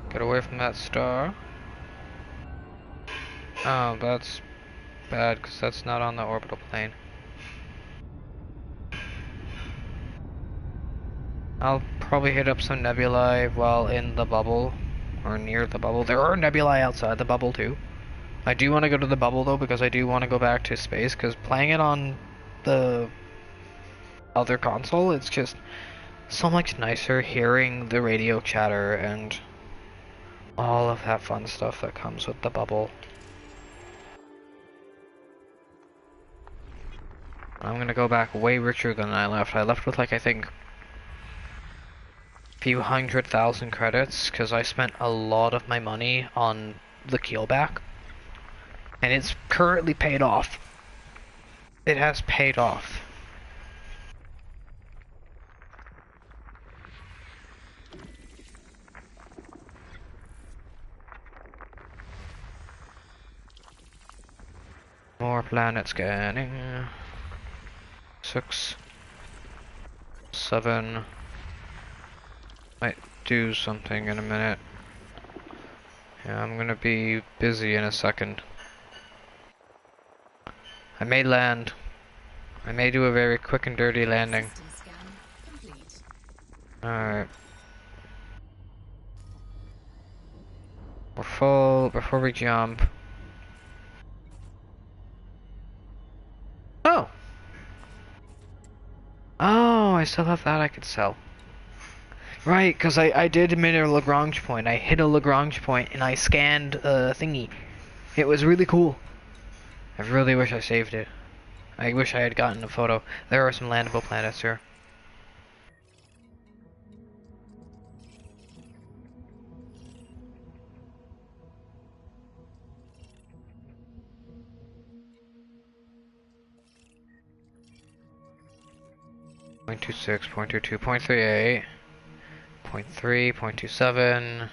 Get away from that star. Oh, that's bad because that's not on the orbital plane. I'll probably hit up some nebulae while in the bubble, or near the bubble. There are nebulae outside the bubble too. I do want to go to the bubble though because I do want to go back to space because playing it on the other console, it's just so much nicer hearing the radio chatter and all of that fun stuff that comes with the bubble. I'm gonna go back way richer than I left. I left with like I think few 100,000 credits because I spent a lot of my money on the keelback and it's currently paid off. It has paid off. More planet scanning. 6 7 might do something in a minute. Yeah, I'm gonna be busy in a second. I may land. I may do a very quick and dirty landing. System scan complete. Alright. We're full before we jump. Oh! still have that I could sell? Right, because I did admit a Lagrange point. I hit a Lagrange point and I scanned a thingy. It was really cool. I really wish I saved it. I wish I had gotten a photo. There are some landable planets here. Point 0.26, 0.22, 0.38, 0.3, 0.27,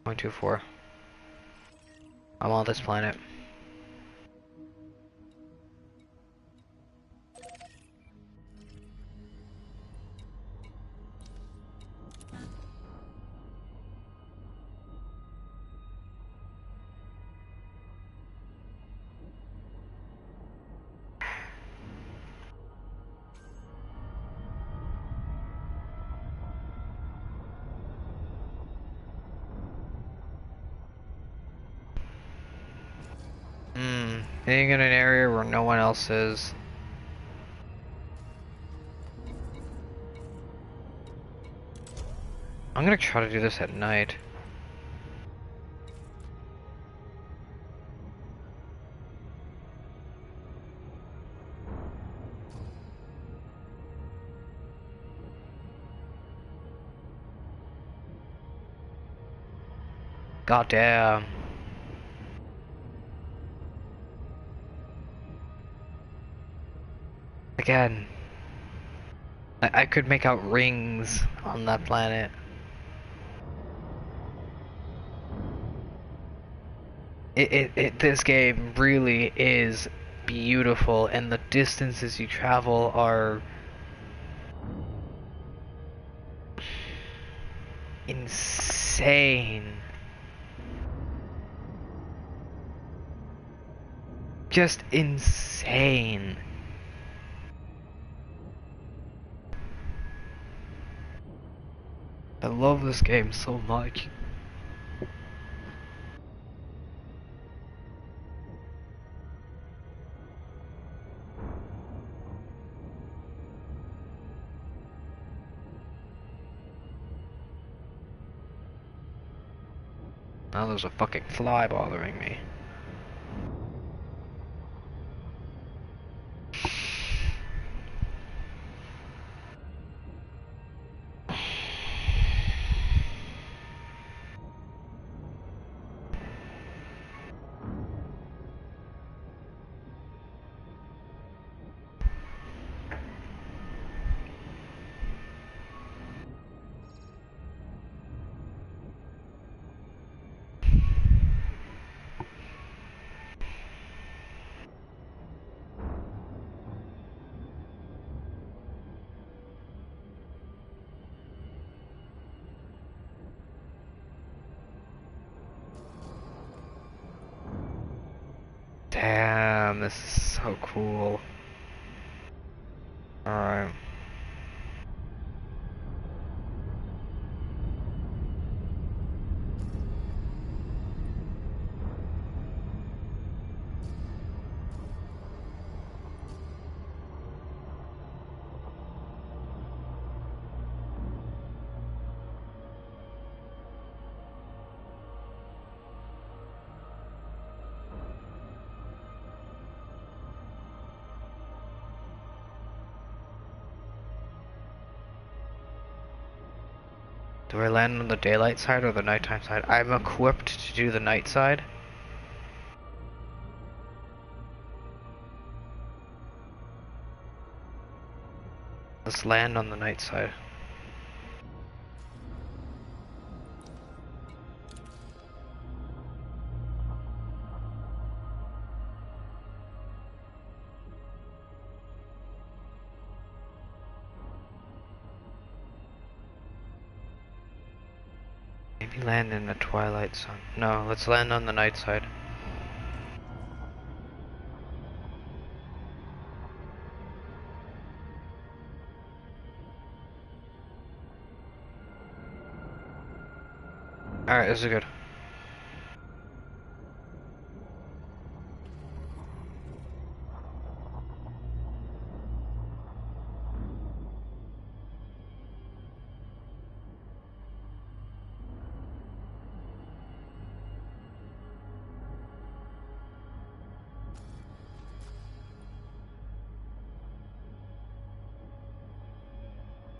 0.24. I'm on this planet. Being in an area where no one else is. I'm gonna try to do this at night. Goddamn. Again. I could make out rings on that planet. This game really is beautiful, and the distances you travel are insane. Just insane. I love this game so much. Now there's a fucking fly bothering me. Damn, this is so cool. Alright. Do I land on the daylight side or the nighttime side? I'm equipped to do the night side. Let's land on the night side. Maybe land in the twilight sun. No, let's land on the night side. Alright, this is good.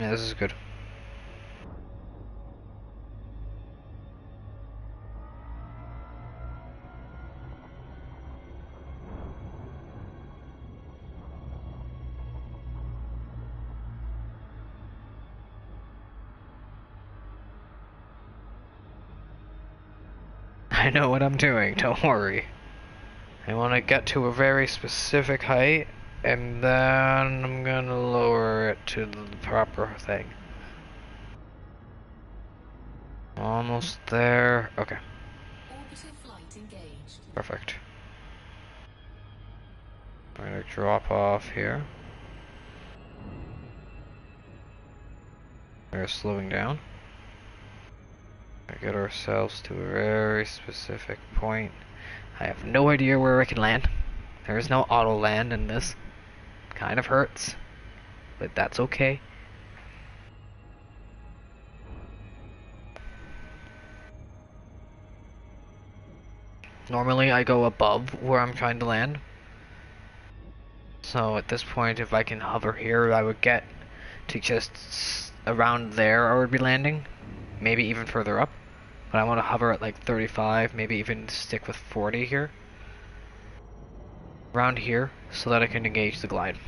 Yeah, this is good. I know what I'm doing, don't worry. I want to get to a very specific height, and then I'm gonna lower it to the proper thing. Almost there. Okay. Orbital flight engaged. Perfect. I'm gonna drop off here. We're slowing down. Get ourselves to a very specific point. I have no idea where I can land. There is no auto land in this. Kind of hurts, but that's okay. Normally I go above where I'm trying to land. So at this point, if I can hover here, I would get to just around there I would be landing. Maybe even further up. But I want to hover at like 35, maybe even stick with 40 here. Around here, so that I can engage the glide.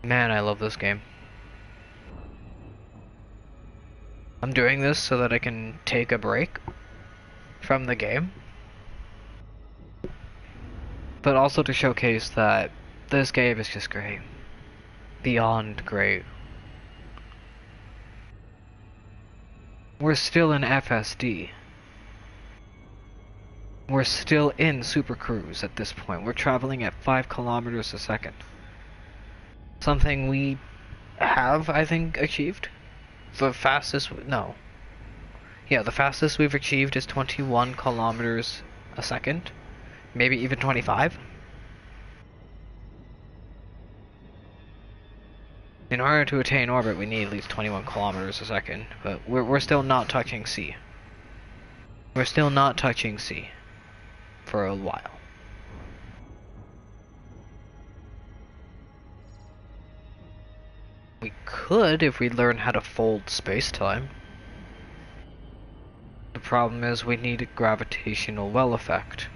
Man, I love this game. I'm doing this so that I can take a break from the game. But also to showcase that this game is just great. Beyond great. We're still in FSD. We're still in Super Cruise at this point. We're traveling at 5 kilometers a second. Something we have, I think, achieved. The fastest, no. Yeah, the fastest we've achieved is 21 kilometers a second. Maybe even 25. In order to attain orbit, we need at least 21 kilometers a second. But we're still not touching C. We're still not touching C. For a while. We could if we learn how to fold space-time. The problem is we need a gravitational well effect.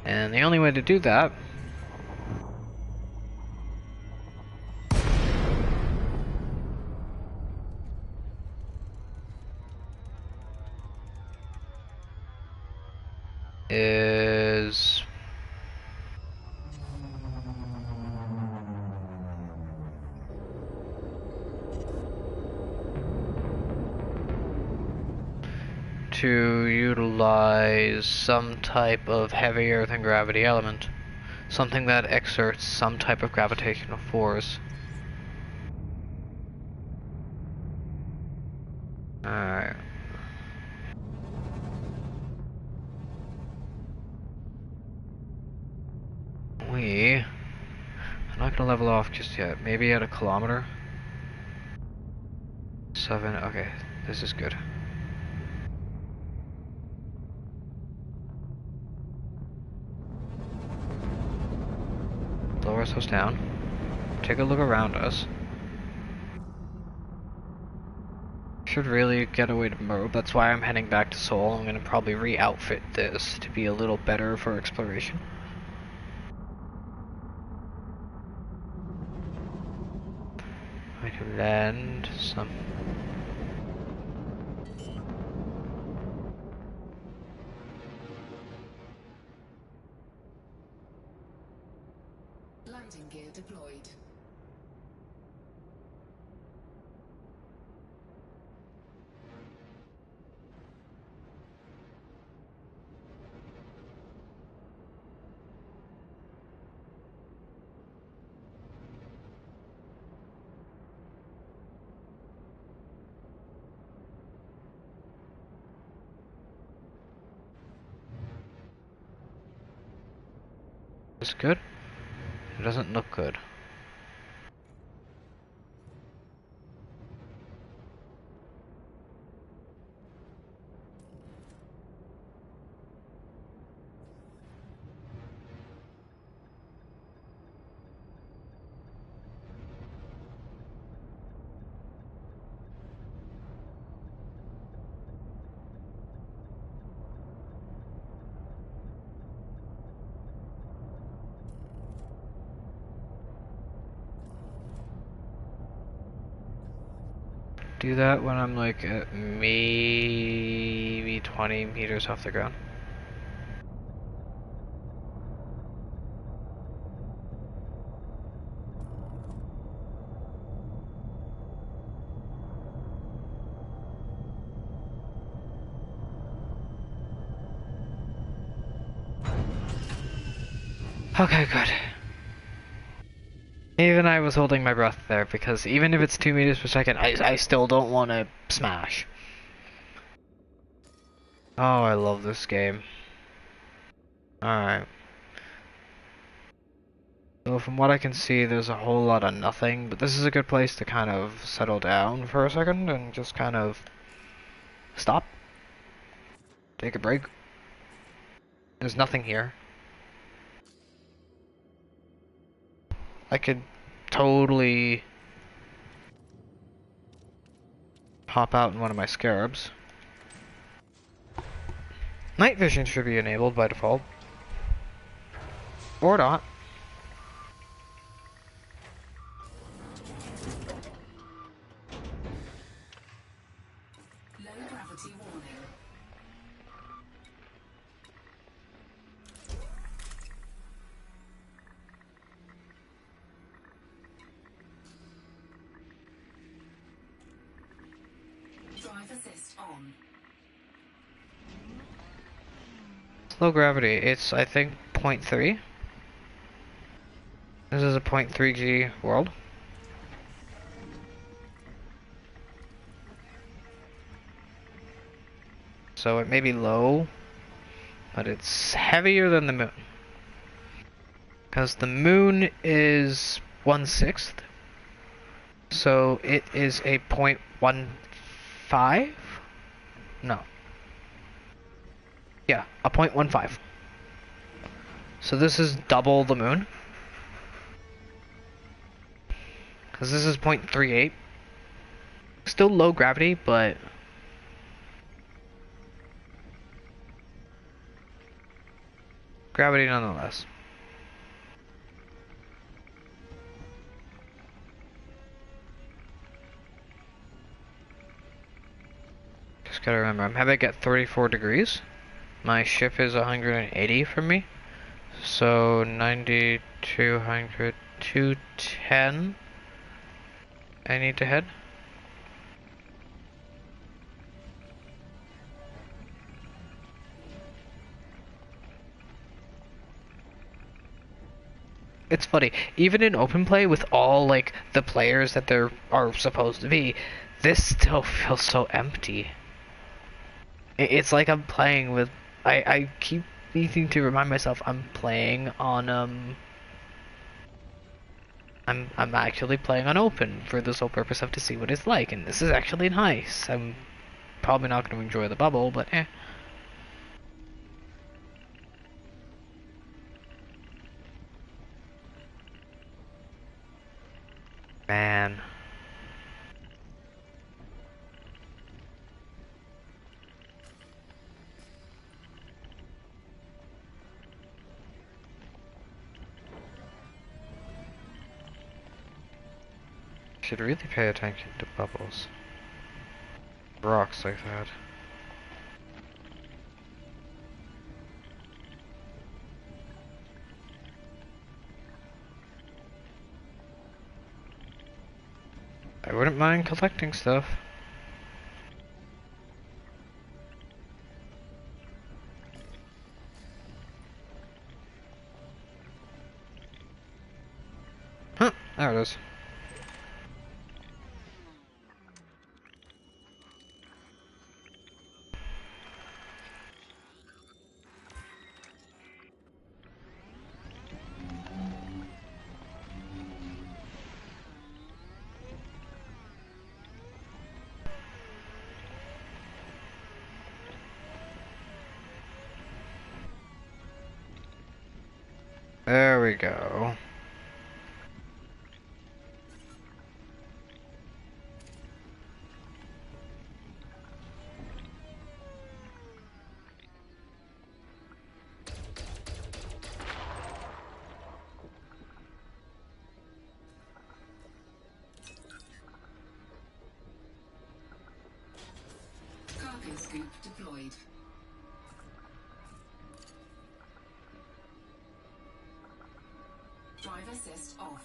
And the only way to do that is to utilize some type of heavier than gravity element. Something that exerts some type of gravitational force. Alright. I'm not gonna level off just yet. Maybe at a kilometer? 7, okay. This is good. Lower ourselves down. Take a look around us. Should really get away to Moab. That's why I'm heading back to Seoul. I'm gonna probably re-outfit this to be a little better for exploration. I can land some. Landing gear deployed. Is good? It doesn't look good. do that when I'm like at maybe 20 meters off the ground. Okay, good. Even I was holding my breath there, because even if it's 2 meters per second, I still don't want to smash. Oh, I love this game. Alright. So from what I can see, there's a whole lot of nothing, but this is a good place to kind of settle down for a second and just kind of stop. Take a break. There's nothing here. I could totally hop out in one of my scarabs. Night vision should be enabled by default. Or not. Low gravity warning. Drive assist on. Low gravity, it's I think 0.3. This is a 0.3 G world. So it may be low, but it's heavier than the moon. Because the moon is 1/6. So it is a 0.15? No. Yeah, a 0.15. So this is double the moon. Because this is 0.38. Still low gravity, but gravity nonetheless. Just gotta remember, I'm having at 34 degrees. My ship is 180 from me. So 90, 200, 210. I need to head. It's funny, even in open play with all like the players that there are supposed to be, this still feels so empty. It's like I'm playing with, I keep needing to remind myself I'm playing on I'm actually playing on open for the sole purpose of to see what it's like, and this is actually nice. I'm probably not going to enjoy the bubble, but eh. Man. Should really pay attention to bubbles. Rocks like that. I wouldn't mind collecting stuff. Huh, there it is. There we go. scoop deployed. Drive assist off.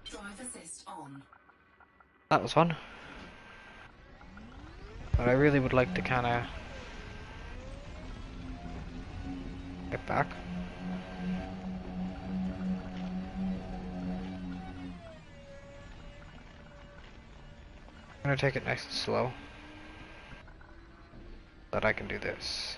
Drive assist on. That was fun. But I really would like to kind of get back. I'm gonna take it nice and slow, that I can do this.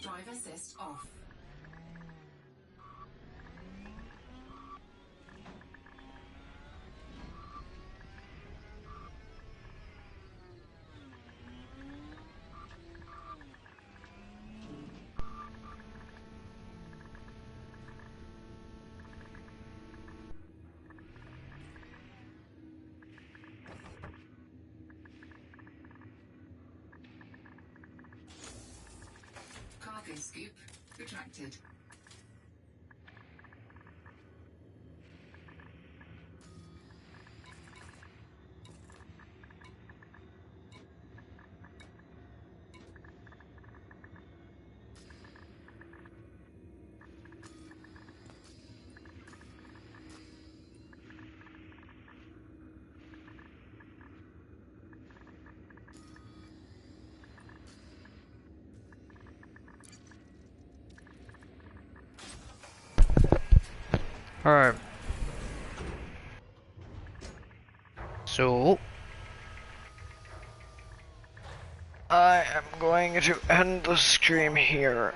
Drive assist off. Cargo scoop retracted. Alright. So I am going to end the stream here.